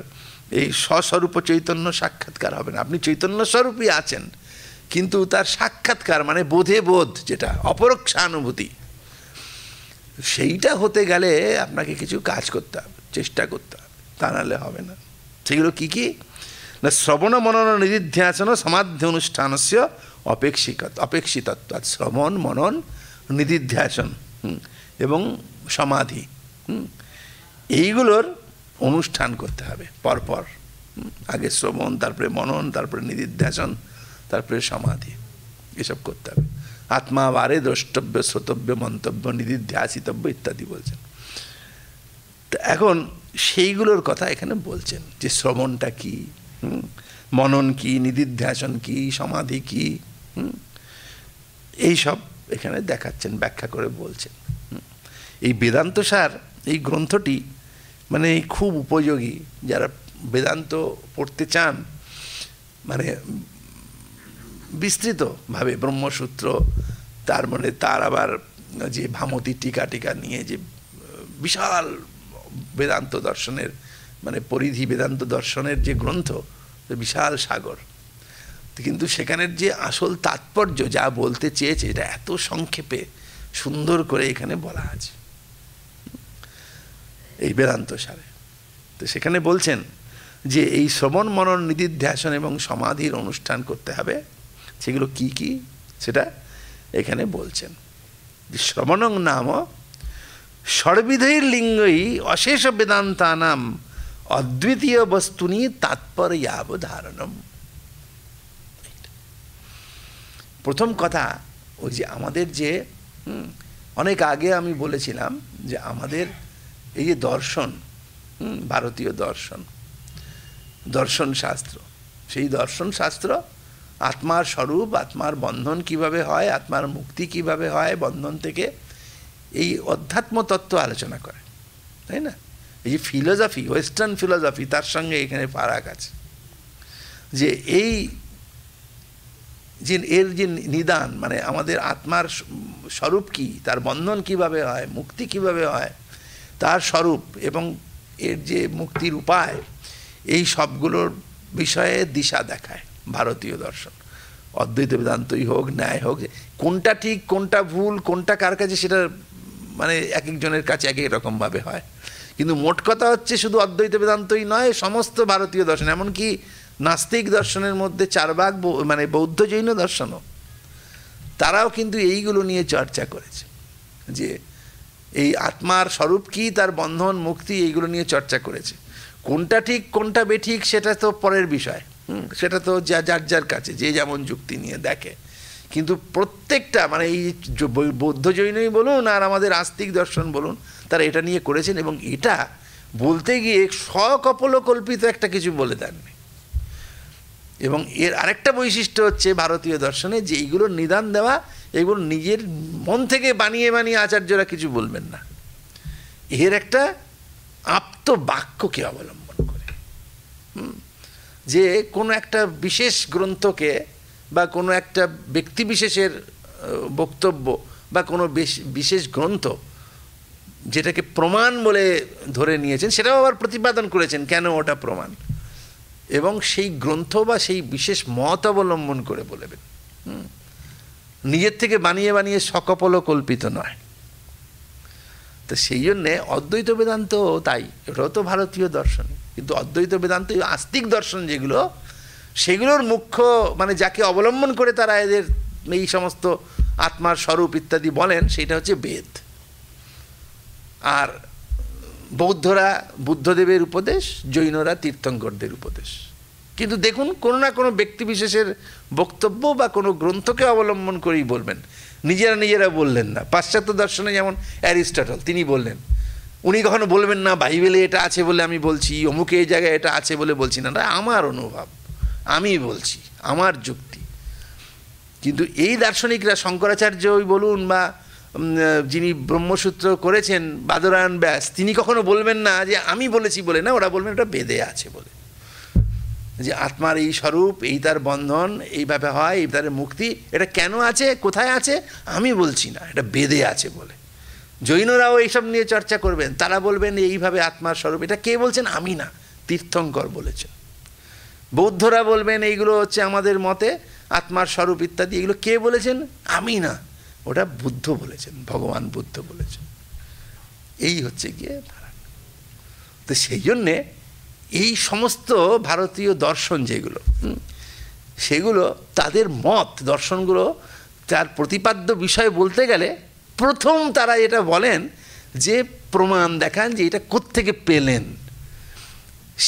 এই স্বস্বরূপ চৈতন্য সাক্ষাৎকার হবে না। আপনি চৈতন্য স্বরূপই আছেন, কিন্তু তার সাক্ষাৎকার মানে বোধে বোধ, যেটা অপরোক্ষানুভূতি, সেইটা হতে গেলে আপনাকে কিছু কাজ করতে হবে, চেষ্টা করতে হবে, তা নাহলে হবে না। সেগুলো কী কী? না শ্রবণ মনন নিদিধ্যাসন সমাধি অনুষ্ঠানস্য অপেক্ষিতত্বাৎ। শ্রবণ মনন নিদিধ্যাসন এবং সমাধি এইগুলোর অনুষ্ঠান করতে হবে পরপর। আগে শ্রবণ, তারপরে মনন, তারপরে নিদিধ্যাসন, তারপরে সমাধি, এসব করতে হবে। আত্মা বারে দ্রষ্টব্য, শ্রোতব্য, মন্তব্য, নিদিধ্যাসিতব্য ইত্যাদি বলছেন। তো এখন সেইগুলোর কথা এখানে বলছেন যে শ্রবণটা কি, মনন কি, নিদিধ্যাসন কি, সমাধি কি, এইসব এখানে দেখাচ্ছেন, ব্যাখ্যা করে বলছেন। এই বেদান্তসার এই গ্রন্থটি মানে খুব উপযোগী যারা বেদান্ত পড়তে চান, মানে বিস্তৃতভাবে ব্রহ্মসূত্র, তার মানে তার আবার যে ভামতী টিকা টিকা নিয়ে যে বিশাল বেদান্ত দর্শনের মানে পরিধি, বেদান্ত দর্শনের যে গ্রন্থ, বিশাল সাগর, কিন্তু সেখানের যে আসল তাৎপর্য যা বলতে চেয়েছে এটা এত সংক্ষেপে সুন্দর করে এখানে বলা আছে এই বেদান্ত সারে। তো সেখানে বলছেন যে এই শ্রবণ মনন নিদিধ্যাসন এবং সমাধির অনুষ্ঠান করতে হবে। সেগুলো কি কি সেটা এখানে বলছেন। শ্রবণং নাম সর্বিধৈর লিঙ্গই অশেষ বেদান্তানাম অদ্বিতীয় বস্তুনি তাৎপর্যাবধারণম। প্রথম কথা ওই যে আমাদের যে অনেক আগে আমি বলেছিলাম যে আমাদের এই যে দর্শন, ভারতীয় দর্শন, দর্শন শাস্ত্র, সেই দর্শন শাস্ত্র আত্মার স্বরূপ, আত্মার বন্ধন কিভাবে হয়, আত্মার মুক্তি কিভাবে হয় বন্ধন থেকে, এই অধ্যাত্ম তত্ত্ব আলোচনা করে, তাই না? এই যে ফিলোসফি, ওয়েস্টার্ন ফিলোসফি, তার সঙ্গে এখানে ফারাক আছে। যে এই যে এর যে নিদান, মানে আমাদের আত্মার স্বরূপ কি, তার বন্ধন কিভাবে হয়, মুক্তি কিভাবে হয়, তার স্বরূপ এবং এর যে মুক্তির উপায়, এই সবগুলোর বিষয়ে দিশা দেখায় ভারতীয় দর্শন। অদ্বৈত বেদান্তই হোক, ন্যায় হোক, কোনটা ঠিক কোনটা ভুল, কোনটা কার কাছে, সেটা মানে এক একজনের কাছে এক এক রকমভাবে হয়। কিন্তু মোট কথা হচ্ছে শুধু অদ্বৈত বেদান্তই নয়, সমস্ত ভারতীয় দর্শন, এমনকি নাস্তিক দর্শনের মধ্যে চারবাক মানে বৌদ্ধ জৈন দর্শনও, তারাও কিন্তু এইগুলো নিয়ে চর্চা করেছে যে এই আত্মার স্বরূপ কি, তার বন্ধন মুক্তি, এইগুলো নিয়ে চর্চা করেছে। কোনটা ঠিক কোনটা বেঠিক সেটা তো পরের বিষয়, সেটা তো যার যার কাছে যে যেমন যুক্তি নিয়ে দেখে। কিন্তু প্রত্যেকটা মানে এই বৌদ্ধ জৈনই বলুন আর আমাদের আস্তিক দর্শন বলুন, তারা এটা নিয়ে করেছেন এবং এটা বলতে গিয়ে সকল্পিত একটা কিছু বলে দেননি। এবং এর আরেকটা বৈশিষ্ট্য হচ্ছে ভারতীয় দর্শনে যে এইগুলোর নিদান দেওয়া, এগুলো নিজের মন থেকে বানিয়ে বানিয়ে আচার্যরা কিছু বলবেন না, এর একটা আপ্ত বাক্যকে অবলম্বন করে। যে কোনো একটা বিশেষ গ্রন্থকে বা কোনো একটা ব্যক্তিবিশেষের বক্তব্য বা কোনো বিশেষ গ্রন্থ যেটাকে প্রমাণ বলে ধরে নিয়েছেন, সেটাও আবার প্রতিপাদন করেছেন কেন ওটা প্রমাণ, এবং সেই গ্রন্থ বা সেই বিশেষ মত অবলম্বন করে বলবেন, নিজের থেকে বানিয়ে বানিয়ে কল্পিত নয়। তো সেই জন্যে অদ্বৈত বেদান্ত তাই, এটাও তো ভারতীয় দর্শন, কিন্তু অদ্বৈত বেদান্ত আস্তিক দর্শন যেগুলো, সেগুলোর মুখ্য মানে যাকে অবলম্বন করে তারা এদের এই সমস্ত আত্মার স্বরূপ ইত্যাদি বলেন, সেটা হচ্ছে বেদ। আর বৌদ্ধরা বুদ্ধদেবের উপদেশ, জৈনরা তীর্থঙ্করদের উপদেশ। কিন্তু দেখুন কোনো না কোনো ব্যক্তিবিশেষের বক্তব্য বা কোনো গ্রন্থকে অবলম্বন করেই বলবেন, নিজেরা বললেন না। পাশ্চাত্য দর্শনে যেমন অ্যারিস্টটল, তিনি বললেন, উনি কখনো বলবেন না বাইবেলে এটা আছে বলে আমি বলছি, অমুকে এই জায়গায় এটা আছে বলে বলছি না, আমার অনুভব, আমি বলছি, আমার যুক্তি। কিন্তু এই দার্শনিকরা, শঙ্করাচার্যই বলুন বা যিনি ব্রহ্মসূত্র করেছেন বাদরায়ণ ব্যাস, তিনি কখনো বলবেন না যে আমি বলেছি বলে, না, ওরা বলবেন এটা বেদে আছে বলে, যে আত্মার এই স্বরূপ, এই তার বন্ধন এইভাবে হয়, এই তার মুক্তি, এটা কেন আছে, কোথায় আছে আমি বলছি না, এটা বেদে আছে বলে। জৈনরাও এইসব নিয়ে চর্চা করবেন, তারা বলবেন এইভাবে আত্মার স্বরূপ, এটা কে বলছেন, আমি না, তীর্থঙ্কর বলেছেন। বৌদ্ধরা বলবেন এইগুলো হচ্ছে আমাদের মতে আত্মার স্বরূপ ইত্যাদি, এগুলো কে বলেছেন, আমি না, ওটা বুদ্ধ বলেছেন, ভগবান বুদ্ধ বলেছেন। এই হচ্ছে গিয়ে ফারাক। তো সেই জন্যে এই সমস্ত ভারতীয় দর্শন যেগুলো, সেগুলো তাদের মত দর্শনগুলো তার প্রতিপাদ্য বিষয় বলতে গেলে প্রথম তারা এটা বলেন যে প্রমাণ দেখান যে এটা কোত্থেকে পেলেন।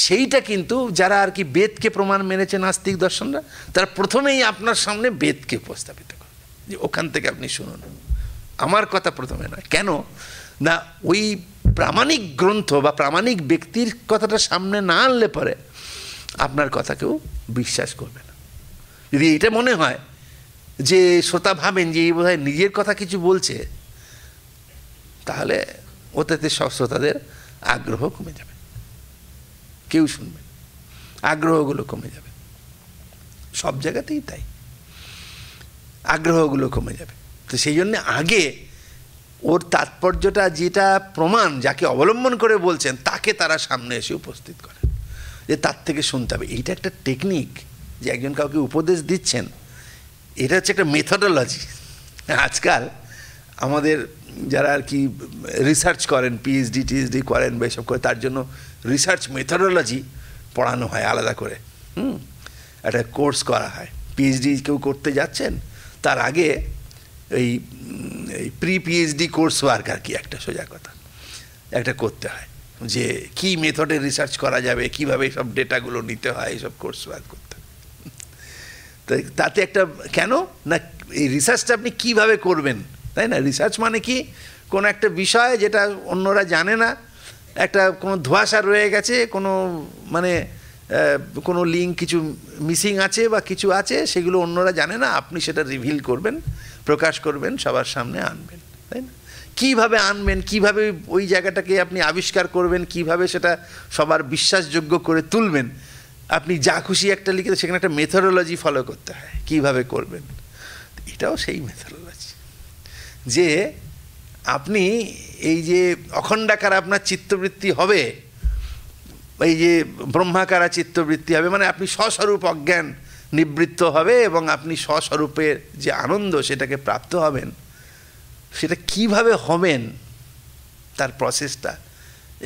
সেইটা কিন্তু যারা আর কি বেদকে প্রমাণ মেনেছে নাস্তিক দর্শনরা, তারা প্রথমেই আপনার সামনে বেদকে উপস্থাপিত করে যে ওখান থেকে আপনি শুনুন, আমার কথা প্রথমে নয়। কেন না, ওই প্রামাণিক গ্রন্থ বা প্রামাণিক ব্যক্তির কথাটা সামনে না আনলে পরে আপনার কথা কেউ বিশ্বাস করবে না। যদি এটা মনে হয় যে শ্রোতা ভাবেন যে এই বোধহয় নিজের কথা কিছু বলছে, তাহলে ওটাতে সব শ্রোতাদের আগ্রহ কমে যাবে, কেউ শুনবে, আগ্রহগুলো কমে যাবে। সব জায়গাতেই তাই, আগ্রহগুলো কমে যাবে। তো সেই জন্যে আগে ওর তাৎপর্যটা, যেটা প্রমাণ যাকে অবলম্বন করে বলছেন, তাকে তারা সামনে এসে উপস্থিত করেন, যে তার থেকে শুনতে হবে। এইটা একটা টেকনিক, যে একজন কাউকে উপদেশ দিচ্ছেন, এটা হচ্ছে একটা মেথডোলজি। আজকাল আমাদের যারা আর কি রিসার্চ করেন, পিএইচডি টিএইচডি করেন বা এসব করে, তার জন্য রিসার্চ মেথডোলজি পড়ানো হয় আলাদা করে। একটা কোর্স করা হয়। পিএইচডি কেউ করতে যাচ্ছেন, তার আগে এই প্রি পিএইচডি কোর্স ওয়ার্ক আর কি, একটা সোজা কথা একটা করতে হয়, যে কি মেথডে রিসার্চ করা যাবে, কিভাবে সব ডেটাগুলো নিতে হয়, এইসব কোর্স ওয়ার্ক করতে হয়। তো তাতে একটা, কেন না, এই রিসার্চটা আপনি কিভাবে করবেন, তাই না? রিসার্চ মানে কি, কোনো একটা বিষয় যেটা অন্যরা জানে না, একটা কোনো ধোঁয়াশা রয়ে গেছে, কোনো মানে কোনো লিঙ্ক কিছু মিসিং আছে বা কিছু আছে, সেগুলো অন্যরা জানে না, আপনি সেটা রিভিল করবেন, প্রকাশ করবেন, সবার সামনে আনবেন, তাই না? কীভাবে আনবেন, কীভাবে ওই জায়গাটাকে আপনি আবিষ্কার করবেন, কিভাবে সেটা সবার বিশ্বাসযোগ্য করে তুলবেন, আপনি যা খুশি একটা লিখে, সেখানে একটা মেথডোলজি ফলো করতে হয়, কীভাবে করবেন। এটাও সেই মেথডোলজি, যে আপনি এই যে অখণ্ডাকার আপনার চিত্তবৃত্তি হবে, এই যে ব্রহ্মাকারা চিত্তবৃত্তি হবে, মানে আপনি স্বস্বরূপ অজ্ঞান নিবৃত্ত হবে এবং আপনি স্বস্বরূপের যে আনন্দ সেটাকে প্রাপ্ত হবেন, সেটা কিভাবে হবেন তার প্রসেসটা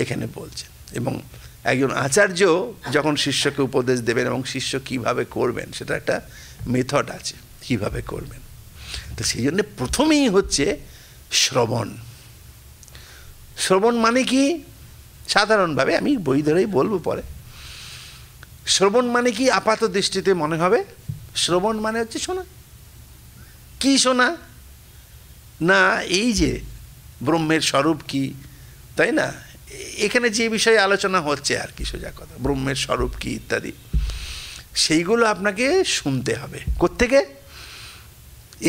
এখানে বলছেন। এবং একজন আচার্য যখন শিষ্যকে উপদেশ দেবেন এবং শিষ্য কিভাবে করবেন, সেটা একটা মেথড আছে কিভাবে করবেন। তো সেই জন্যে প্রথমেই হচ্ছে শ্রবণ। শ্রবণ মানে কি, সাধারণভাবে আমি বই ধরেই বলবো পরে, শ্রবণ মানে কি আপাত দৃষ্টিতে মনে হবে, শ্রবণ মানে হচ্ছে শোনা। কি শোনা না, এই যে ব্রহ্মের স্বরূপ কি, তাই না, এখানে যে বিষয়ে আলোচনা হচ্ছে আর কি, সোজা কথা, ব্রহ্মের স্বরূপ কি ইত্যাদি, সেইগুলো আপনাকে শুনতে হবে। কোত্থেকে?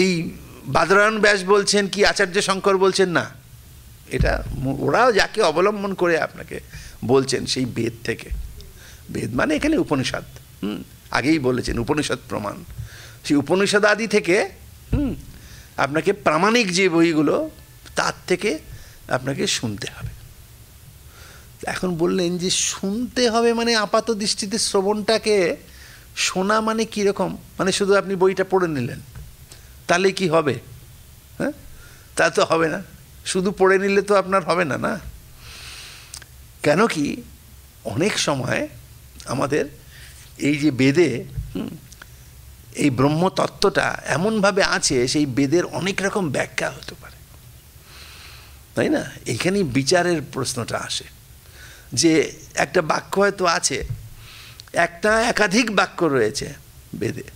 এই বাদরায়ণ ব্যাস বলছেন কি আচার্য শঙ্কর বলছেন না, এটা ওরাও যাকে অবলম্বন করে আপনাকে বলছেন, সেই বেদ থেকে। বেদ মানে এখানে উপনিষদ, আগেই বলেছেন উপনিষদ প্রমাণ, সেই উপনিষদ আদি থেকে আপনাকে প্রামাণিক যে বইগুলো, তার থেকে আপনাকে শুনতে হবে। এখন বললেন যে শুনতে হবে মানে আপাত দৃষ্টিতে শ্রবণটাকে শোনা মানে কীরকম, মানে শুধু আপনি বইটা পড়ে নিলেন, তাহলে কি হবে? হ্যাঁ, তা তো হবে না, শুধু পড়ে নিলে তো আপনার হবে না, না। কেন কি, অনেক সময় আমাদের এই যে বেদে এই ব্রহ্মতত্ত্বটা এমনভাবে আছে, সেই বেদের অনেক রকম ব্যাখ্যা হতে পারে, তাই না? এইখানেই বিচারের প্রশ্নটা আসে, যে একটা বাক্য হয়তো আছে, একটা একাধিক বাক্য রয়েছে বেদে,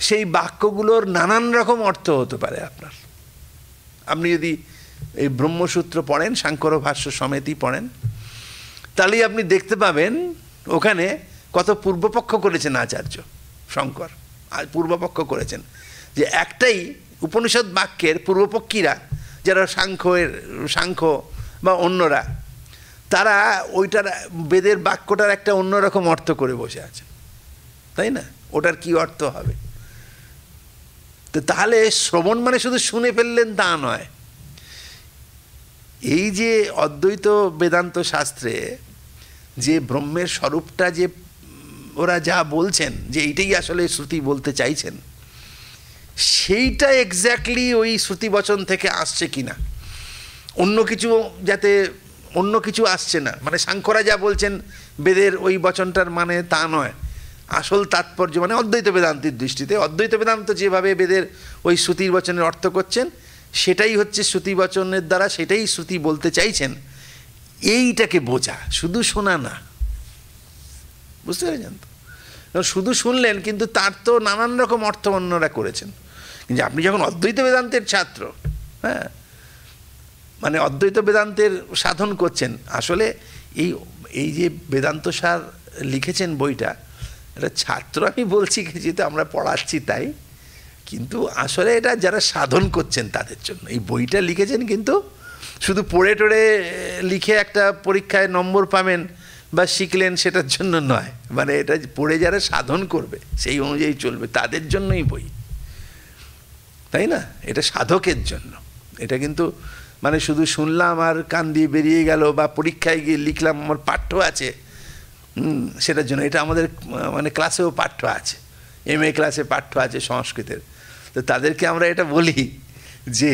সেই বাক্যগুলোর নানান রকম অর্থ হতে পারে আপনার। আপনি যদি এই ব্রহ্মসূত্র পড়েন, সাংখ্য ভাষ্য সমেতি পড়েন, তাহলেই আপনি দেখতে পাবেন ওখানে কত পূর্বপক্ষ করেছেন আচার্য শঙ্কর, আর পূর্বপক্ষ করেছেন, যে একটাই উপনিষদ বাক্যের পূর্বপক্ষীরা যারা সাংখ্য বা অন্যরা, তারা ওইটার বেদের বাক্যটার একটা অন্যরকম অর্থ করে বসে আছেন, তাই না? ওটার কি অর্থ হবে? তো তাহলে শ্রবণ মানে শুধু শুনে ফেললেন তা নয়। এই যে অদ্বৈত বেদান্ত শাস্ত্রে যে ব্রহ্মের স্বরূপটা, যে ওরা যা বলছেন যে এইটাই আসলে শ্রুতি বলতে চাইছেন, সেইটা এক্স্যাক্টলি ওই শ্রুতি বচন থেকে আসছে কিনা, অন্য কিছু যাতে অন্য কিছু আসছে না, মানে সাংখ্যরা যা বলছেন বেদের ওই বচনটার মানে তা নয়, আসল তাৎপর্য মানে অদ্বৈত বেদান্তের দৃষ্টিতে অদ্বৈত বেদান্ত যেভাবে বেদের ওই শ্রুতির বচনের অর্থ করছেন সেটাই হচ্ছে শ্রুতি বচনের দ্বারা, সেটাই শ্রুতি বলতে চাইছেন, এইটাকে বোঝা, শুধু শোনা না। বুঝতে পেরেছেন তো? শুধু শুনলেন কিন্তু তার তো নানান রকম অর্থ অন্যরা করেছেন। কিন্তু আপনি যখন অদ্বৈত বেদান্তের ছাত্র, হ্যাঁ, মানে অদ্বৈত বেদান্তের সাধন করছেন, আসলে এই এই যে বেদান্ত সার লিখেছেন বইটা, এটা ছাত্র আমি বলছি যেহেতু আমরা পড়াচ্ছি তাই, কিন্তু আসলে এটা যারা সাধন করছেন তাদের জন্য এই বইটা লিখেছেন, কিন্তু শুধু পড়ে টড়ে লিখে একটা পরীক্ষায় নম্বর পাবেন বা শিখলেন সেটার জন্য নয়, মানে এটা পড়ে যারা সাধন করবে সেই অনুযায়ী চলবে তাদের জন্যই বই, তাই না? এটা সাধকের জন্য, এটা কিন্তু মানে শুধু শুনলাম আর কান দিয়ে বেরিয়ে গেল বা পরীক্ষায় গিয়ে লিখলাম আমার পাঠ্য আছে সেটার জন্য। এটা আমাদের মানে ক্লাসেও পাঠ্য আছে, MA ক্লাসে পাঠ্য আছে সংস্কৃতের, তো তাদেরকে আমরা এটা বলি যে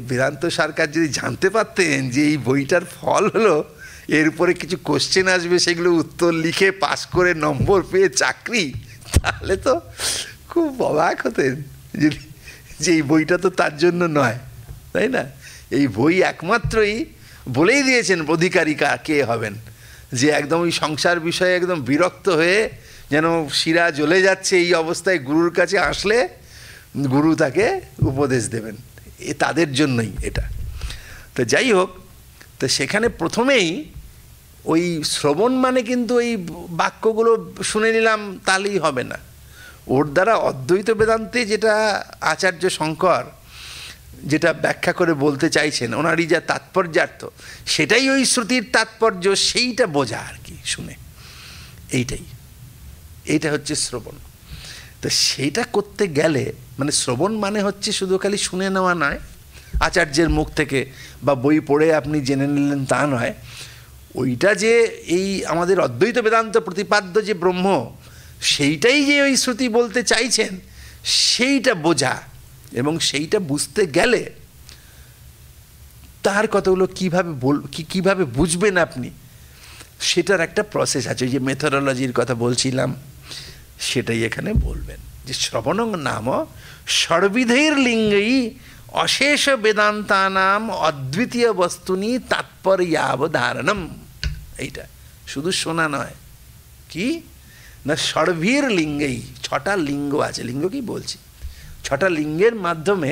বেদান্ত সরকার যদি জানতে পারতেন যে এই বইটার ফল হলো এর উপরে কিছু কোশ্চেন আসবে, সেগুলো উত্তর লিখে পাস করে নম্বর পেয়ে চাকরি, তাহলে তো খুব অবাক হতেন যে এই বইটা তো তার জন্য নয়, তাই না? এই বই একমাত্রই বলেই দিয়েছেন অধিকারিকা কে হবেন, যে একদম ওই সংসার বিষয়ে একদম বিরক্ত হয়ে যেন শিরা জ্বলে যাচ্ছে এই অবস্থায় গুরুর কাছে আসলে গুরু তাকে উপদেশ দেবেন, এ তাদের জন্যই এটা। তো যাই হোক, তো সেখানে প্রথমেই ওই শ্রবণ মানে কিন্তু ওই বাক্যগুলো শুনে নিলাম তাহলেই হবে না, ওর দ্বারা অদ্বৈত বেদান্তে যেটা আচার্য শঙ্কর যেটা ব্যাখ্যা করে বলতে চাইছেন, ওনারই যা তাৎপর্যার্থ সেটাই ওই শ্রুতির তাৎপর্য, সেইটা বোঝা আর কি শুনে, এইটা হচ্ছে শ্রবণ। তো সেইটা করতে গেলে মানে শ্রবণ মানে হচ্ছে শুধু খালি শুনে নেওয়া নয়, আচার্যের মুখ থেকে বা বই পড়ে আপনি জেনে নিলেন তা নয়, ওইটা যে এই আমাদের অদ্বৈত বেদান্ত প্রতিপাদ্য যে ব্রহ্ম সেইটাই যে ওই শ্রুতি বলতে চাইছেন সেইটা বোঝা, এবং সেইটা বুঝতে গেলে তার কতগুলো কীভাবে বুঝবেন আপনি, সেটার একটা প্রসেস আছে, যে মেথোডোলজির কথা বলছিলাম সেটাই এখানে বলবেন, যে শ্রবণং নাম সর্বিধৈর লিঙ্গই অশেষ বেদান্তানাম অদ্বিতীয় বস্তুনি তাৎপর্যাবধারণম। এইটা শুধু শোনা নয়, কি না, সর্বীর লিঙ্গেই, 6টা লিঙ্গ আছে, লিঙ্গ কি বলছি, 6টা লিঙ্গের মাধ্যমে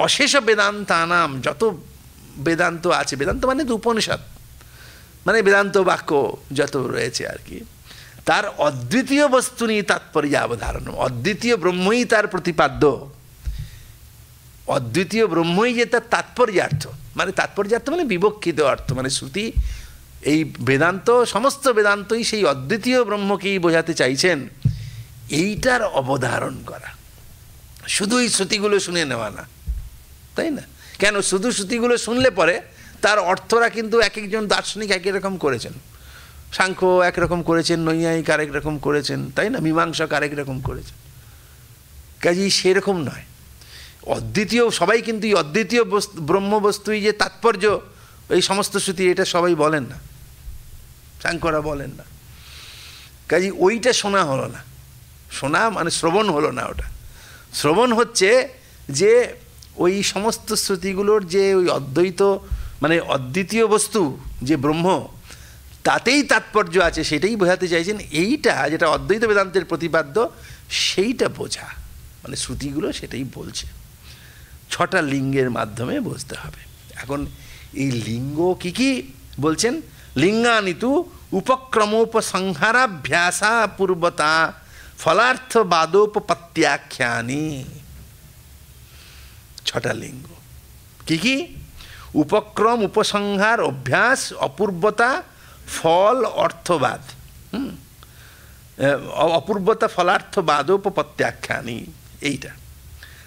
অশেষ বেদান্তানাম, যত বেদান্ত আছে, বেদান্ত মানে তো উপনিষদ, মানে বেদান্ত বাক্য যত রয়েছে আর কি, তার অদ্বিতীয় বস্তুনি তাৎপর্যাবধারণ, অদ্বিতীয় ব্রহ্মই তার প্রতিপাদ্য, অদ্বিতীয় ব্রহ্মই যে তার তাৎপর্যার্থ, মানে তাৎপর্যার্থ মানে বিবক্ষিত অর্থ, মানে শ্রুতি এই বেদান্ত সমস্ত বেদান্তই সেই অদ্বিতীয় ব্রহ্মকেই বোঝাতে চাইছেন, এইটার অবধারণ করা, শুধু এই শ্রুতিগুলো শুনে নেওয়া না, তাই না? কেন শুধু শ্রুতিগুলো শুনলে পরে তার অর্থরা কিন্তু এক একজন দার্শনিক এক রকম করেছেন, সাংখ্য একরকম করেছেন, নৈয়ায়িক আরেক রকম করেছেন, তাই না, মীমাংসক আরেক রকম করেছেন, কাজেই সেরকম নয়। অদ্বিতীয় সবাই কিন্তু এই অদ্বিতীয় ব্রহ্মবস্তুই যে তাৎপর্য এই সমস্ত শ্রুতি, এটা সবাই বলেন না, সাংখ্যরা বলেন না, কাজেই ওইটা শোনা হলো না, শোনা মানে শ্রবণ হলো না, ওটা শ্রবণ হচ্ছে যে ওই সমস্ত শ্রুতিগুলোর যে ওই অদ্বৈত মানে অদ্বিতীয় বস্তু যে ব্রহ্ম, তাতেই তাৎপর্য আছে, সেটাই বোঝাতে চাইছেন, এইটা যেটা অদ্বৈত বেদান্তের প্রতিপাদ্য সেইটা বোঝা, মানে শ্রুতিগুলো সেটাই বলছে, 6টা লিঙ্গের মাধ্যমে বুঝতে হবে। এখন এই লিঙ্গ কি কি বলছেন, লিঙ্গানিতু উপক্রমোপসংহারাভ্যাসা পূর্বতা ফলার্থবাদোপপত্যাখ্যানি, 6টা লিঙ্গ কি কি, উপক্রম উপসংহার অভ্যাস অপূর্বতা ফল অর্থবাদ, অপূর্বতা ফলার্থবাদোপপত্যাখ্যানি, এইটা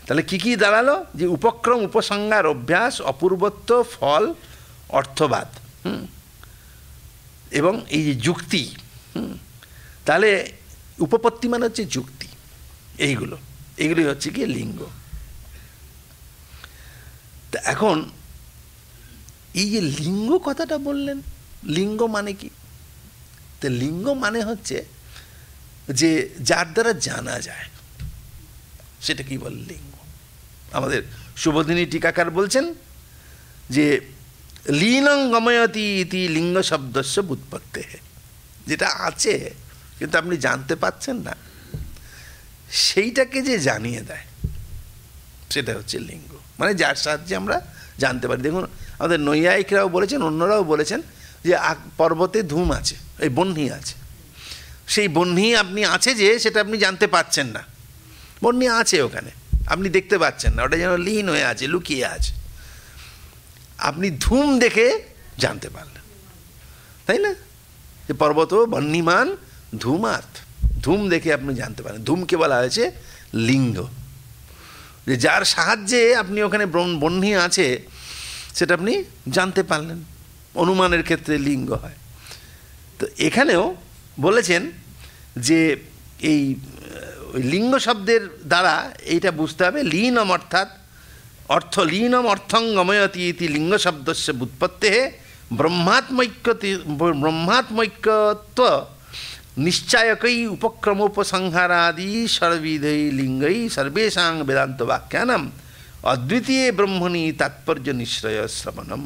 তাহলে কি কি দাঁড়ালো, যে উপক্রম উপসংহার অভ্যাস অপূর্বত্ব ফল অর্থবাদ, এবং এই যে যুক্তি, তাহলে উপপত্তি মানে হচ্ছে যুক্তি, এইগুলোই হচ্ছে কি লিঙ্গ। তা এখন এই যে লিঙ্গ কথাটা বললেন, লিঙ্গ মানে কি? তো লিঙ্গ মানে হচ্ছে যে যার দ্বারা জানা যায়, সেটা কি বল লিঙ্গ। আমাদের শুভদিনী টিকাকার বলছেন যে লীনং গময়তি ইতি লিঙ্গ শব্দস্য ব্যুৎপত্তে, যেটা আছে কিন্তু আপনি জানতে পাচ্ছেন না, সেইটাকে যে জানিয়ে দেয় সেটা হচ্ছে লিঙ্গ। মানে যার সাহায্যে আমরা জানতে পারি। দেখুন আমাদের নৈয়ায়িকরাও বলেছেন, অন্যরাও বলেছেন যে পর্বতে ধূম আছে, এই বহ্নি আছে, সেই বহ্নি আপনি আছে যে সেটা আপনি জানতে পাচ্ছেন না, বহ্নি আছে ওখানে, আপনি দেখতে পাচ্ছেন না, ওটা যেন লীন হয়ে আছে, লুকিয়ে আছে। আপনি ধূম দেখে জানতে পারলেন, তাই না? যে পর্বত বহ্নিমান ধূমাত, ধূম দেখে আপনি জানতে পারেন। ধূমকে বলা হয়েছে লিঙ্গ, যে যার সাহায্যে আপনি ওখানে বহ্নি আছে সেটা আপনি জানতে পারলেন। অনুমানের ক্ষেত্রে লিঙ্গ হয়। তো এখানেও বলেছেন যে এই লিঙ্গ শব্দের দ্বারা এইটা বুঝতে হবে, লীনম অর্থাৎ লীনম অর্থং গময়তি ইতি লিঙ্গ শব্দস্য ব্যুৎপত্তে ব্রহ্মাত্মৈক্যত্ব নিশ্চায়কই উপক্রমোপসংহারাদি সর্ববিধৈ লিঙ্গৈ সর্বেষাং বেদান্ত বাক্যানাম অদ্বিতীয় ব্রহ্মণি তাৎপর্য নিশ্রয় শ্রবণম।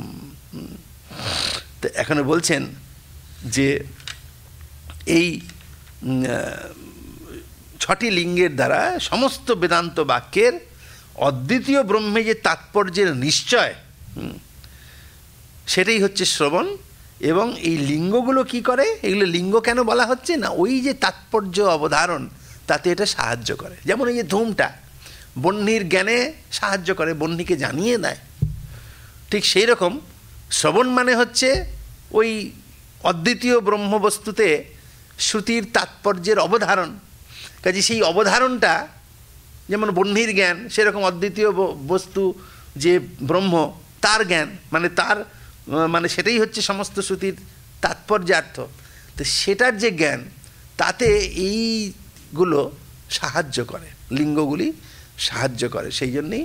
তো এখানে বলছেন যে এই 6টি লিঙ্গের দ্বারা সমস্ত বেদান্ত বাক্যের অদ্বিতীয় ব্রহ্মে যে তাৎপর্যের নিশ্চয়, সেটাই হচ্ছে শ্রবণ। এবং এই লিঙ্গগুলো কি করে, এগুলো লিঙ্গ কেন বলা হচ্ছে না, ওই যে তাৎপর্য অবধারণ তাতে এটা সাহায্য করে। যেমন এই যে ধূমটা বহ্নির জ্ঞানে সাহায্য করে, বহ্নিকে জানিয়ে দেয়, ঠিক সেই রকম শ্রবণ মানে হচ্ছে ওই অদ্বিতীয় ব্রহ্মবস্তুতে শ্রুতির তাৎপর্যের অবধারণ। কাজে সেই অবধারণটা যেমন বহ্নির জ্ঞান, সেরকম অদ্বিতীয় বস্তু যে ব্রহ্ম তার জ্ঞান, মানে তার মানে সেটাই হচ্ছে সমস্ত শ্রুতির তাৎপর্যার্থ। তো সেটার যে জ্ঞান, তাতে এইগুলো সাহায্য করে, লিঙ্গগুলি সাহায্য করে, সেই জন্যেই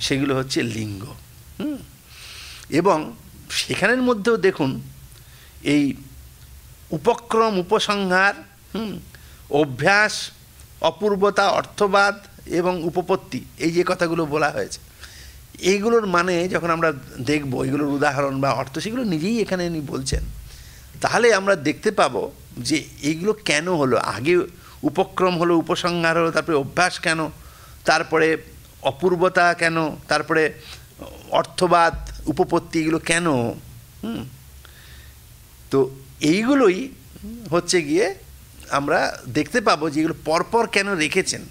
সেগুলো হচ্ছে লিঙ্গ। এবং সেখানের মধ্যেও দেখুন এই উপক্রম, উপসংহার, অভ্যাস, অপূর্বতা, অর্থবাদ এবং উপপত্তি, এই যে কথাগুলো বলা হয়েছে, এইগুলোর মানে যখন আমরা দেখব, এগুলোর উদাহরণ বা অর্থ সেগুলো নিজেই এখানে উনি বলছেন, তাহলে আমরা দেখতে পাবো যে এইগুলো কেন হলো। আগে উপক্রম হলো, উপসংহার হলো, তারপরে অভ্যাস কেন, তারপরে অপূর্বতা কেন, তারপরে অর্থবাদ, উপপত্তি, এগুলো কেন। তো এইগুলোই হচ্ছে গিয়ে আমরা দেখতে পাবো যে এগুলো পরপর কেন রেখেছেন,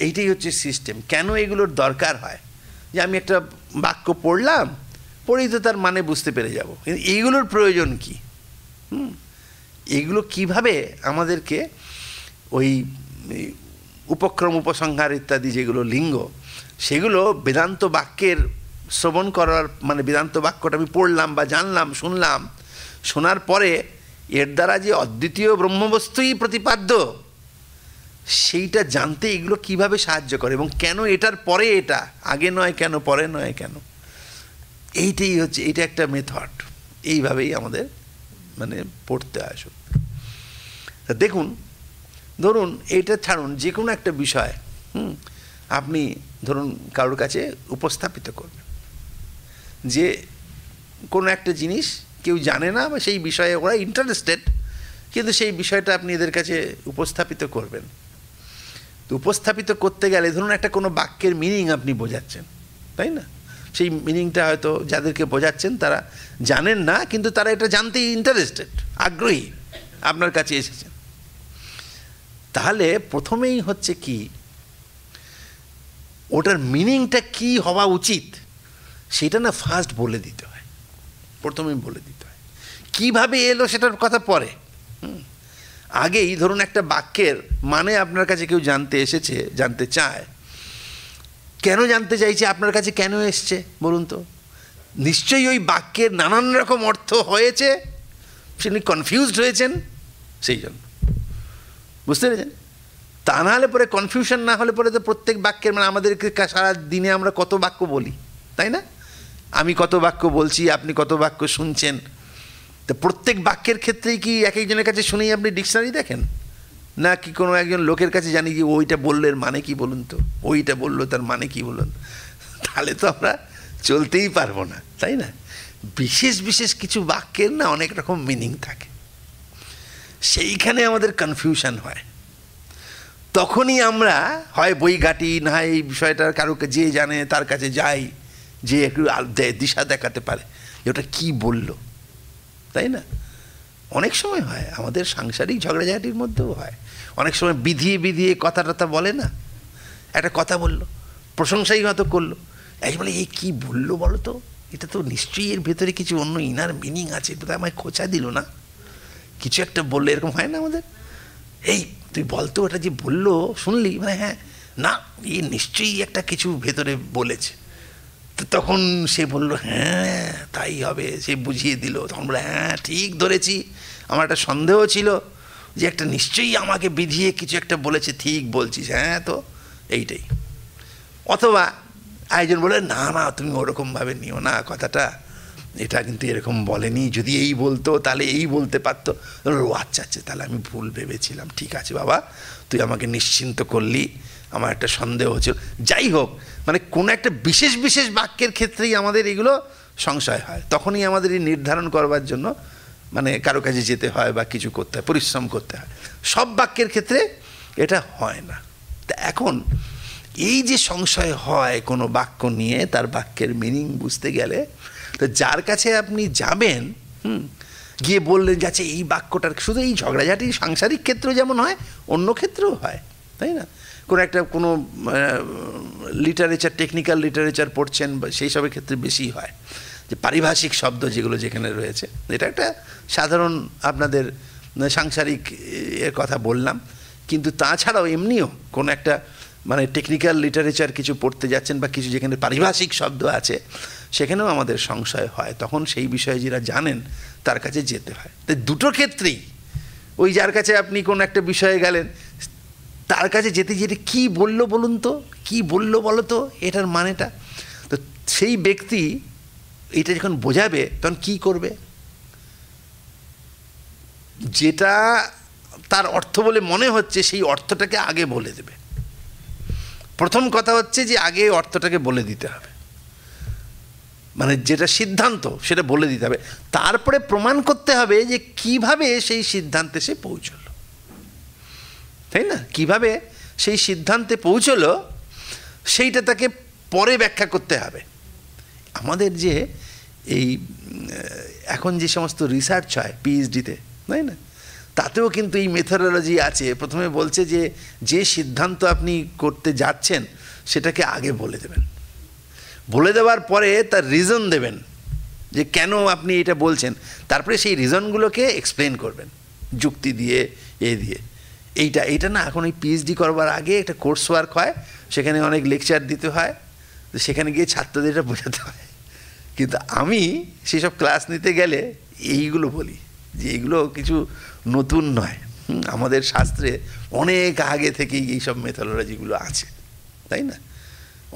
এইটাই হচ্ছে সিস্টেম। কেন এগুলোর দরকার হয়, যে আমি একটা বাক্য পড়লাম, পড়েই তো তার মানে বুঝতে পেরে যাব, কিন্তু এইগুলোর প্রয়োজন কি, এগুলো কিভাবে আমাদেরকে ওই উপক্রম, উপসংহার ইত্যাদি যেগুলো লিঙ্গ, সেগুলো বেদান্ত বাক্যের শ্রবণ করার, মানে বেদান্ত বাক্যটা আমি পড়লাম বা জানলাম, শুনলাম, শোনার পরে এর দ্বারা যে অদ্বিতীয় ব্রহ্মবস্তুই প্রতিপাদ্য, সেইটা জানতে এগুলো কিভাবে সাহায্য করে, এবং কেন এটার পরে এটা, আগে নয় কেন, পরে নয় কেন, এইটাই হচ্ছে, এটা একটা মেথড। এইভাবেই আমাদের মানে পড়তে আসুক। দেখুন, ধরুন এটা ছাড়ুন, যে কোনো একটা বিষয় আপনি ধরুন কারোর কাছে উপস্থাপিত করবেন, যে কোনো একটা জিনিস কেউ জানে না বা সেই বিষয়ে ওরা ইন্টারেস্টেড, কিন্তু সেই বিষয়টা আপনি এদের কাছে উপস্থাপিত করবেন। তো উপস্থাপিত করতে গেলে ধরুন একটা কোনো বাক্যের মিনিং আপনি বোঝাচ্ছেন, তাই না? সেই মিনিংটা হয়তো যাদেরকে বোঝাচ্ছেন তারা জানেন না, কিন্তু তারা এটা জানতেই ইন্টারেস্টেড, আগ্রহী, আপনার কাছে এসেছেন। তাহলে প্রথমেই হচ্ছে কি, ওটার মিনিংটা কি হওয়া উচিত সেটা না ফার্স্ট বলে দিতে হয়, প্রথমেই বলে দিতে হয়। কীভাবে এলো সেটার কথা পরে। আগেই ধরুন একটা বাক্যের মানে আপনার কাছে কেউ জানতে এসেছে, জানতে চায়, কেন জানতে চাইছে, আপনার কাছে কেন এসছে বলুন তো? নিশ্চয়ই ওই বাক্যের নানান রকম অর্থ হয়েছে, তিনি কনফিউজড হয়েছেন, সেই জন্য। বুঝতে পেরেছেন? তা না হলে পরে কনফিউশন না হলে পরে তো প্রত্যেক বাক্যের, মানে আমাদেরকে সারা দিনে আমরা কত বাক্য বলি, তাই না? আমি কত বাক্য বলছি, আপনি কত বাক্য শুনছেন, তো প্রত্যেক বাক্যের ক্ষেত্রেই কি এক একজনের কাছে শুনেই আপনি ডিকশনারি দেখেন, না কি কোনো একজন লোকের কাছে জানি যে ওইটা বললো এর মানে কি বলুন তো, ওইটা বললো তার মানে কি বলুন? তাহলে তো আমরা চলতেই পারবো না, তাই না? বিশেষ বিশেষ কিছু বাক্যের না অনেক রকম মিনিং থাকে, সেইখানে আমাদের কনফিউশন হয়। তখনই আমরা হয় বই ঘাটি, না হয় এই বিষয়টার কারোকে যে জানে তার কাছে যাই, যে একটু দিশা দেখাতে পারে ওটা কি বলল, তাই না? অনেক সময় হয় আমাদের সাংসারিক ঝগড়াঝাটির মধ্যেও হয়, অনেক সময় বিধিয়ে বিধিয়ে কথা টথা বলে না, একটা কথা বললো, প্রশংসাই হয়তো করলো, এই বলে এই কী বললো বলো তো, এটা তো নিশ্চয়ই এর ভেতরে কিছু অন্য ইনার মিনিং আছে, এটা আমায় খোঁচা দিল না, কিছু একটা বললে, এরকম হয় না আমাদের? এই তুই বলতো এটা যে বললো শুনলি, মানে হ্যাঁ না এই নিশ্চয়ই একটা কিছু ভেতরে বলেছে। তো তখন সে বলল হ্যাঁ তাই হবে, সে বুঝিয়ে দিল, তখন বলে হ্যাঁ ঠিক ধরেছি, আমার একটা সন্দেহ ছিল যে একটা নিশ্চয়ই আমাকে বিধিয়ে কিছু একটা বলেছে, ঠিক বলছিস, হ্যাঁ তো এইটাই। অথবা একজন বলে না না তুমি ওরকমভাবে নিও না কথাটা, এটা কিন্তু এরকম বলেনি, যদি এই বলতো তাহলে এই বলতে পারতো। ও আচ্ছা আচ্ছা তাহলে আমি ভুল ভেবেছিলাম, ঠিক আছে বাবা তুই আমাকে নিশ্চিন্ত করলি, আমার একটা সন্দেহ হচ্ছিল। যাই হোক, মানে কোনো একটা বিশেষ বিশেষ বাক্যের ক্ষেত্রেই আমাদের এগুলো সংশয় হয়, তখনই আমাদের এই নির্ধারণ করবার জন্য মানে কারো কাছে যেতে হয় বা কিছু করতে হয়, পরিশ্রম করতে হয়। সব বাক্যের ক্ষেত্রে এটা হয় না। তা এখন এই যে সংশয় হয় কোনো বাক্য নিয়ে, তার বাক্যের মিনিং বুঝতে গেলে, তো যার কাছে আপনি যাবেন, গিয়ে বললেন যাচ্ছে এই বাক্যটার, শুধু এই ঝগড়াঝাটি সাংসারিক ক্ষেত্রেও যেমন হয় অন্য ক্ষেত্রেও হয়, তাই না? কোনো লিটারেচার, টেকনিক্যাল লিটারেচার পড়ছেন বা সেই সবের ক্ষেত্রে বেশি হয়, যে পারিভাষিক শব্দ যেগুলো যেখানে রয়েছে, এটা একটা সাধারণ আপনাদের সাংসারিক এর কথা বললাম, কিন্তু তাছাড়াও এমনিও কোনো একটা মানে টেকনিক্যাল লিটারেচার কিছু পড়তে যাচ্ছেন বা কিছু যেখানে পারিভাষিক শব্দ আছে সেখানেও আমাদের সংশয় হয়, তখন সেই বিষয়ে যারা জানেন তার কাছে যেতে হয়। তো দুটো ক্ষেত্রেই ওই যার কাছে আপনি কোনো একটা বিষয়ে গেলেন তার কাছে যেতে যেতে কী বললো বলুন তো, কী বললো বলো তো, এটার মানেটা, তো সেই ব্যক্তি এটা যখন বোঝাবে তখন কী করবে, যেটা তার অর্থ বলে মনে হচ্ছে সেই অর্থটাকে আগে বলে দেবে। প্রথম কথা হচ্ছে যে আগে অর্থটাকে বলে দিতে হবে, মানে যেটা সিদ্ধান্ত সেটা বলে দিতে হবে, তারপরে প্রমাণ করতে হবে যে কিভাবে সেই সিদ্ধান্তে সে পৌঁছল, তাই না? কিভাবে সেই সিদ্ধান্তে পৌঁছলো সেইটা তাকে পরে ব্যাখ্যা করতে হবে। আমাদের যে এই এখন যে সমস্ত রিসার্চ হয় পিএইচডিতে, তাই না, তাতেও কিন্তু এই মেথোডোলজি আছে। প্রথমে বলছে যে যে সিদ্ধান্ত আপনি করতে যাচ্ছেন সেটাকে আগে বলে দেবেন, বলে দেওয়ার পরে তার রিজন দেবেন যে কেন আপনি এটা বলছেন, তারপরে সেই রিজনগুলোকে এক্সপ্লেন করবেন যুক্তি দিয়ে, দিয়ে এইটা না এখন ওই পিএইচডি করবার আগে একটা কোর্স ওয়ার্ক হয়, সেখানে অনেক লেকচার দিতে হয়, সেখানে গিয়ে ছাত্রদের এটা বোঝাতে হয়। কিন্তু আমি সেসব ক্লাস নিতে গেলে এইগুলো বলি যে এইগুলো কিছু নতুন নয়, আমাদের শাস্ত্রে অনেক আগে থেকেই এইসব মেথোডোলজিগুলো আছে, তাই না?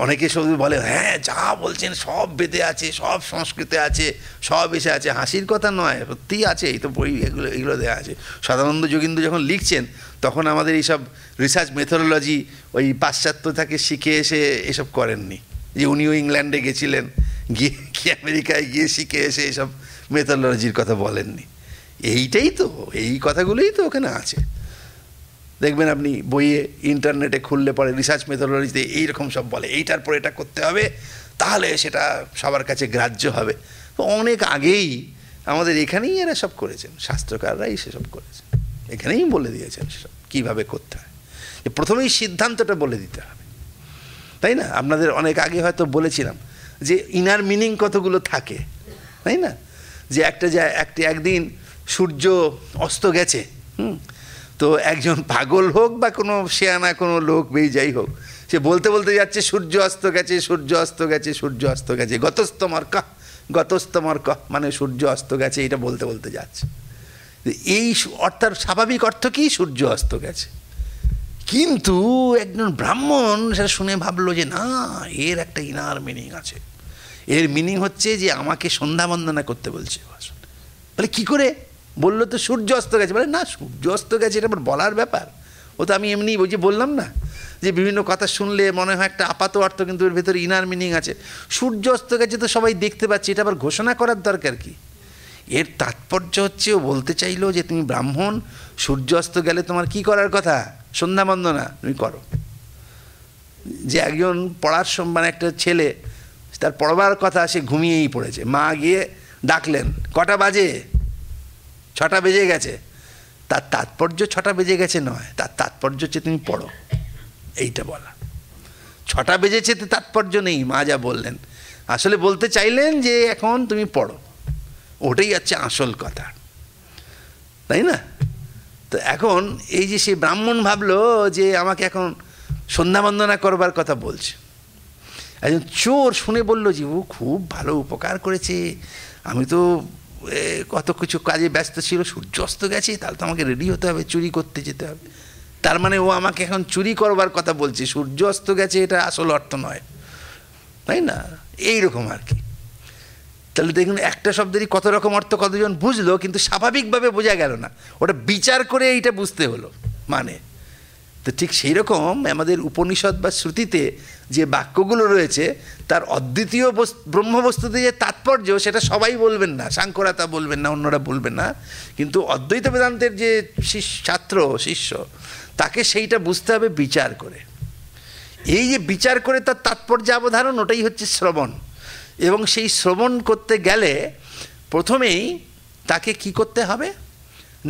অনেকে শুধু বলে হ্যাঁ যা বলছেন সব বেদে আছে, সব সংস্কৃতে আছে, সব এসে আছে, হাসির কথা নয়, সত্যিই আছে, এই তো বই এগুলো দেওয়া আছে। সদানন্দ যোগীন্দ্র যখন লিখছেন তখন আমাদের এইসব রিসার্চ মেথোডোলজি ওই পাশ্চাত্য থেকে শিখে এসে এসব করেননি, যে উনিও ইংল্যান্ডে গেছিলেন, গিয়ে আমেরিকায় গিয়ে শিখে এসে এসব মেথোডোলজির কথা বলেননি। এইটাই তো, এই কথাগুলোই তো ওখানে আছে। দেখবেন আপনি বইয়ে ইন্টারনেটে খুললে পরে রিসার্চ মেথোডোলজিতে এইরকম সব বলে, এইটার পর এটা করতে হবে তাহলে সেটা সবার কাছে গ্রাহ্য হবে। তো অনেক আগেই আমাদের এখানেই এরা সব করেছেন, শাস্ত্রকাররাই সেসব করেছেন, এখানেই বলে দিয়েছেন সেসব কীভাবে করতে হয়, যে প্রথমেই সিদ্ধান্তটা বলে দিতে হবে, তাই না? আপনাদের অনেক আগে হয়তো বলেছিলাম যে ইনার মিনিং কতগুলো থাকে, তাই না? যে একদিন সূর্য অস্ত গেছে, তো একজন পাগল হোক বা কোনো শেয়ানা কোনো লোক যাই হোক, সে বলতে বলতে যাচ্ছে সূর্য অস্ত গেছে, সূর্য অস্ত গেছে, সূর্য অস্ত গেছে, গতস্তমর কহ মানে সূর্য অস্ত গেছে, এটা বলতে বলতে যাচ্ছে। এই অর্থাৎ স্বাভাবিক অর্থ কি, সূর্য অস্ত গেছে। কিন্তু একজন ব্রাহ্মণ সেটা শুনে ভাবলো যে না, এর একটা ইনার মিনিং আছে, এর মিনিং হচ্ছে যে আমাকে সন্ধ্যা বন্দনা করতে বলছে। বলে কী করে? বললো তো সূর্য অস্ত গেছে। বলে না, সূর্য অস্ত গেছে এটা আবার বলার ব্যাপার? ও তো আমি এমনি ওই যে বললাম না যে বিভিন্ন কথা শুনলে মনে হয় একটা আপাত অর্থ, কিন্তু এর ভেতরে ইনার মিনিং আছে। সূর্য অস্ত গেছে তো সবাই দেখতে পাচ্ছে, এটা আবার ঘোষণা করার দরকার কি? এর তাৎপর্য হচ্ছে ও বলতে চাইলো যে তুমি ব্রাহ্মণ, সূর্য অস্ত গেলে তোমার কি করার কথা? সন্ধ্যা বন্দনা তুমি করো। যে একজন পড়ার মানে একটা ছেলে, তার পড়বার কথা, সে ঘুমিয়েই পড়েছে। মা গিয়ে ডাকলেন, কটা বাজে? 6টা বেজে গেছে। তার তাৎপর্য 6টা বেজে গেছে নয়, তার তাৎপর্য হচ্ছে তুমি পড়ো, এইটা বলা। 6টা বেজেছে তো তাৎপর্য নেই, মা যা বললেন। আসলে বলতে চাইলেন যে এখন তুমি পড়ো, ওটাই হচ্ছে আসল কথা, তাই না? তো এখন এই যে সে ব্রাহ্মণ ভাবলো যে আমাকে এখন সন্ধ্যা বন্দনা করবার কথা বলছে। একজন চোর শুনে বলল যে ও খুব ভালো উপকার করেছে, আমি তো কত কিছু কাজে ব্যস্ত ছিল, সূর্য অস্ত গেছে, তাহলে তো আমাকে রেডি হতে হবে, চুরি করতে যেতে হবে। তার মানে ও আমাকে এখন চুরি করবার কথা বলছে, সূর্য অস্ত গেছে এটা আসল অর্থ নয়, তাই না? এইরকম আর কি। তাহলে দেখুন একটা শব্দেরই কত রকম অর্থ কতজন বুঝলো, কিন্তু স্বাভাবিকভাবে বোঝা গেল না, ওটা বিচার করে এইটা বুঝতে হলো মানে। তো ঠিক সেই রকম আমাদের উপনিষদ বা শ্রুতিতে যে বাক্যগুলো রয়েছে তার অদ্বিতীয় ব্রহ্মবস্তুতে যে তাৎপর্য, সেটা সবাই বলবেন না, সাংখ্যরা তা বলবেন না, অন্যরা বলবেন না, কিন্তু অদ্বৈত বেদান্তের যে ছাত্র শিষ্য, তাকে সেইটা বুঝতে হবে বিচার করে। এই যে বিচার করে তার তাৎপর্য অবধারণ, ওটাই হচ্ছে শ্রবণ। এবং সেই শ্রবণ করতে গেলে প্রথমেই তাকে কি করতে হবে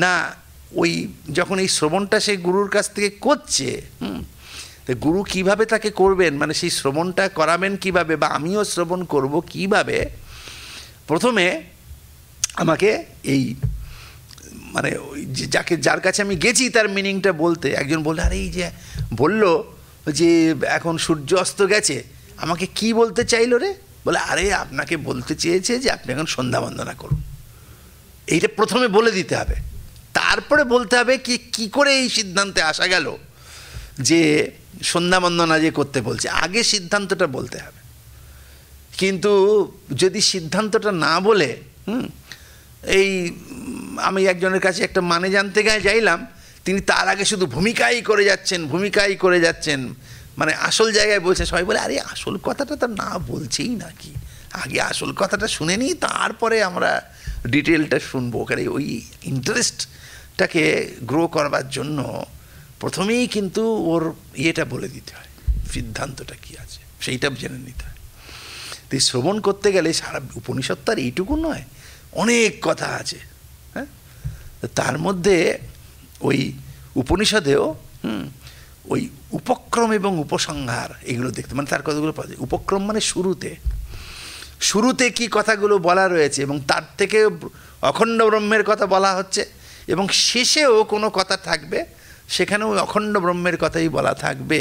না, ওই যখন এই শ্রবণটা সে গুরুর কাছ থেকে করছে, তো গুরু কিভাবে তাকে করবেন, মানে সেই শ্রবণটা করাবেন কিভাবে, বা আমিও শ্রবণ করব কিভাবে, প্রথমে আমাকে এই মানে ওই যার কাছে আমি গেছি তার মিনিংটা বলতে। একজন বললো, আরে এই যে বললো যে এখন সূর্য অস্ত গেছে, আমাকে কি বলতে চাইলো রে? বলে আরে আপনাকে বলতে চেয়েছে যে আপনি এখন সন্ধ্যা বন্দনা করুন। এইটা প্রথমে বলে দিতে হবে, তারপরে বলতে হবে কি করে এই সিদ্ধান্তে আসা গেল যে সন্ধ্যা বন্দনা যে করতে বলছে, আগে সিদ্ধান্তটা বলতে হবে। কিন্তু যদি সিদ্ধান্তটা না বলে এই আমি একজনের কাছে একটা মানে জানতে যাইলাম, তিনি তার আগে শুধু ভূমিকাই করে যাচ্ছেন, মানে আসল জায়গায় বলছে। সবাই বলে আরে আসল কথাটা তো না বলছেই নাকি, আগে আসল কথাটা শুনে নিই, তারপরে আমরা ডিটেলটা শুনবো। কারণ ওই ইন্টারেস্টটাকে গ্রো করবার জন্য প্রথমেই কিন্তু ওর ইয়েটা বলে দিতে হয়, সিদ্ধান্তটা কী আছে সেইটা জেনে নিতে হয়। তো শ্রবণ করতে গেলে সারা উপনিষদ তার এইটুকু নয়, অনেক কথা আছে। হ্যাঁ, তার মধ্যে ওই উপনিষদেও ওই উপক্রম এবং উপসংহার এগুলো দেখতে, মানে তার কথাগুলো পাওয়া যায়। উপক্রম মানে শুরুতে কি কথাগুলো বলা রয়েছে, এবং তার থেকে অখণ্ড ব্রহ্মের কথা বলা হচ্ছে, এবং শেষেও কোনো কথা থাকবে, সেখানেও অখণ্ড ব্রহ্মের কথাই বলা থাকবে,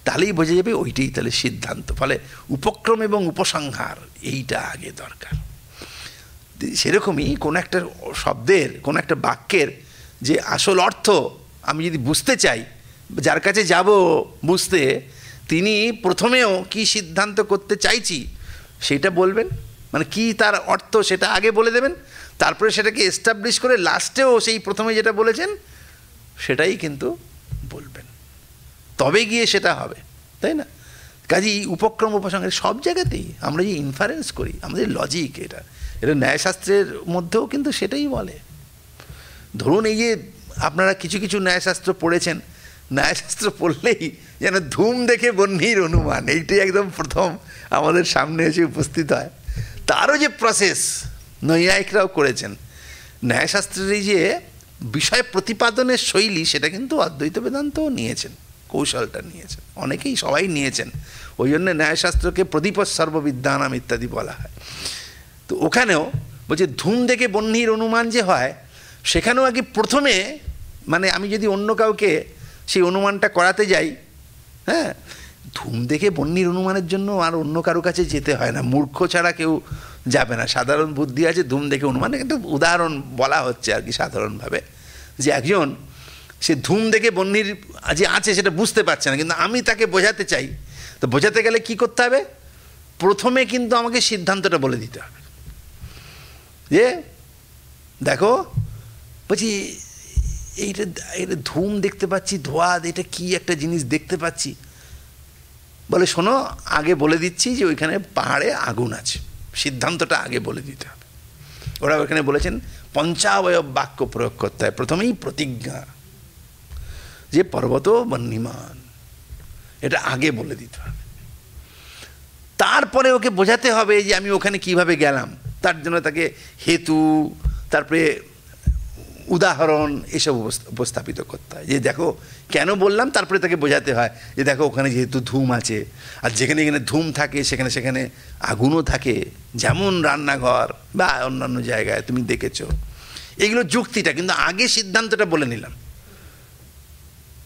তাহলেই বোঝা যাবে ওইটাই তাহলে সিদ্ধান্ত। ফলে উপক্রম এবং উপসংহার এইটা আগে দরকার। সেরকমই কোনো একটা শব্দের, কোনো একটা বাক্যের যে আসল অর্থ আমি যদি বুঝতে চাই, যার কাছে যাব বুঝতে, তিনি প্রথমেও কি সিদ্ধান্ত করতে চাইছি সেটা বলবেন, মানে কি তার অর্থ সেটা আগে বলে দেবেন, তারপরে সেটাকে এস্টাবলিশ করে লাস্টেও সেই প্রথমে যেটা বলেছেন সেটাই কিন্তু বলবেন, তবে গিয়ে সেটা হবে, তাই না? কাজেই উপক্রম উপসংহার সব জায়গাতেই আমরা যে ইনফারেন্স করি, আমাদের লজিক, এটা ন্যায়শাস্ত্রের মধ্যেও কিন্তু সেটাই বলে। ধরুন এই যে আপনারা কিছু কিছু ন্যায়শাস্ত্র পড়েছেন, ন্যায়শাস্ত্র পড়লেই যেন ধূম দেখে বহ্নির অনুমান, এইটাই একদম প্রথম আমাদের সামনে এসে উপস্থিত হয়। তারও যে প্রসেস নৈয়ায়িকরাও করেছেন, ন্যায়শাস্ত্রের এই যে বিষয় প্রতিপাদনের শৈলী, সেটা কিন্তু অদ্বৈত বেদান্তও নিয়েছেন, কৌশলটা নিয়েছেন, অনেকেই সবাই নিয়েছেন। ওই জন্য ন্যায়শাস্ত্রকে প্রদীপ সর্ববিদ্যানাম ইত্যাদি বলা হয়। তো ওখানেও বলছে ধূম দেখে বহ্নির অনুমান যে হয়, সেখানেও আগে প্রথমে, মানে আমি যদি অন্য কাউকে সেই অনুমানটা করাতে যাই, হ্যাঁ, ধূম দেখে বহ্নির অনুমানের জন্য আর অন্য কারো কাছে যেতে হয় না, মূর্খ ছাড়া কেউ যাবে না, সাধারণ বুদ্ধি আছে ধূম দেখে অনুমান। একটা উদাহরণ বলা হচ্ছে আর কি সাধারণভাবে, যে একজন সে ধূম দেখে বহ্নির যে আছে সেটা বুঝতে পারছে না, কিন্তু আমি তাকে বোঝাতে চাই। তো বোঝাতে গেলে কি করতে হবে, প্রথমে কিন্তু আমাকে সিদ্ধান্তটা বলে দিতে হবে যে দেখো, বলছি এইটা এটা ধূম দেখতে পাচ্ছি, ধোঁয়া, এটা কি একটা জিনিস দেখতে পাচ্ছি। বলে শোনো, আগে বলে দিচ্ছি যে ওইখানে পাহাড়ে আগুন আছে, সিদ্ধান্তটা আগে বলে দিতে হবে। ওরা ওখানে বলেছেন পঞ্চাবয়ব বাক্য প্রয়োগ করতে হয়, প্রথমেই প্রতিজ্ঞা যে পর্বত বহ্নিমান, এটা আগে বলে দিতে হবে। তারপরে ওকে বোঝাতে হবে যে আমি ওখানে কিভাবে গেলাম, তার জন্য তাকে হেতু, তারপরে উদাহরণ এসব উপস্থাপিত করতে হয় যে দেখো কেন বললাম। তারপরে তাকে বোঝাতে হয় যে দেখো ওখানে যেহেতু ধূম আছে, আর যেখানে যেখানে ধূম থাকে সেখানে সেখানে আগুনও থাকে, যেমন রান্নাঘর বা অন্যান্য জায়গায় তুমি দেখেছো। এগুলো যুক্তিটা, কিন্তু আগে সিদ্ধান্তটা বলে নিলাম।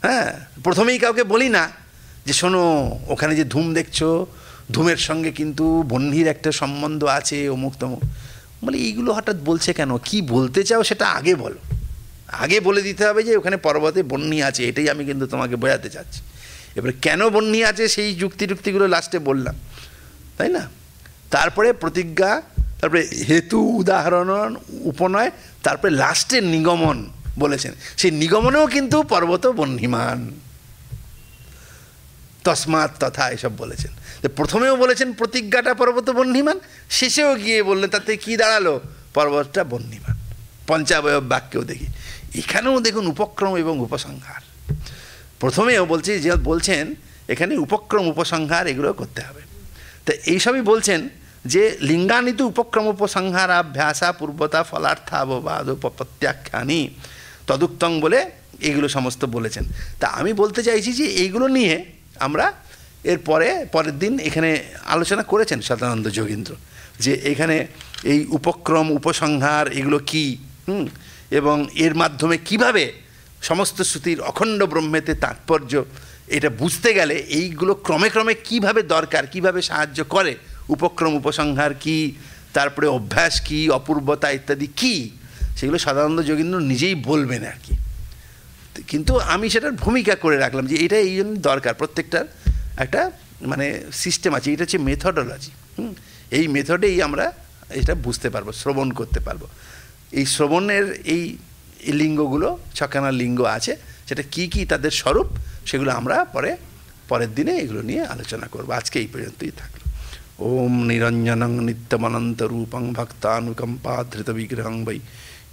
হ্যাঁ, প্রথমেই কাউকে বলি না যে শোনো ওখানে যে ধূম দেখছো, ধূমের সঙ্গে কিন্তু বহ্নির একটা সম্বন্ধ আছে, অমুক তমুক। বলে এইগুলো হঠাৎ বলছে কেন, কি বলতে চাও সেটা আগে বলো। আগে বলে দিতে হবে যে ওখানে পর্বতে বহ্নি আছে, এটাই আমি কিন্তু তোমাকে বোঝাতে চাচ্ছি। এবারে কেন বহ্নি আছে সেই যুক্তিগুলো লাস্টে বললাম, তাই না? তারপরে প্রতিজ্ঞা, তারপরে হেতু, উদাহরণ, উপনয়, তারপরে লাস্টের নিগমন বলেছেন। সেই নিগমনেও কিন্তু পর্বত বহ্নিমান, তসমাৎ তথা এসব বলেছেন। প্রথমেও বলেছেন প্রতিজ্ঞাটা পর্বত বহ্নিমান, শেষেও গিয়ে বললেন তাতে কি দাঁড়ালো, পর্বতটা বহ্নিমান। পঞ্চাবয়ব বাক্যেও দেখি, এখানেও দেখুন উপক্রম এবং উপসংহার। প্রথমেও বলছি যে বলছেন এখানে উপক্রম উপসংহার এগুলো করতে হবে। তো এইসবই বলছেন যে লিঙ্গানিত উপক্রম উপসংহারাভ্যাসা পূর্বতা ফলার্থাববাদ প্রত্যাখ্যানি তদুক্তং বলে এগুলো সমস্ত বলেছেন। তা আমি বলতে চাইছি যে এইগুলো নিয়ে আমরা পরের দিন এখানে আলোচনা করেছেন সদানন্দ যোগীন্দ্র, যে এখানে এই উপক্রম উপসংহার এগুলো কি, এবং এর মাধ্যমে কিভাবে সমস্ত শ্রুতির অখণ্ড ব্রহ্মেতে তাৎপর্য, এটা বুঝতে গেলে এইগুলো ক্রমে ক্রমে কিভাবে দরকার, কিভাবে সাহায্য করে, উপক্রম উপসংহার কি, তারপরে অভ্যাস কি, অপূর্বতা ইত্যাদি কি, সেগুলো সদানন্দ যোগীন্দ্র নিজেই বলবেন আর কি। কিন্তু আমি সেটার ভূমিকা করে রাখলাম যে এটা এই জন্য দরকার, প্রত্যেকটার একটা মানে সিস্টেম আছে, এটা হচ্ছে মেথডোলজি। এই মেথডেই আমরা এটা বুঝতে পারবো, শ্রবণ করতে পারবো। এই শ্রবণের এই লিঙ্গগুলো, ছখানা লিঙ্গ আছে, সেটা কি কি তাদের স্বরূপ, সেগুলো আমরা পরের দিনে এগুলো নিয়ে আলোচনা করব। আজকে এই পর্যন্তই থাকলো। ওম নিরঞ্জনং নিত্যমনন্ত রূপং ভক্তানুকম্পাধৃত বিগ্রহং বৈ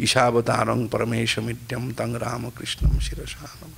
ঈশাবতারং পরমেশমিত্যং তং রামকৃষ্ণং শিরসানম।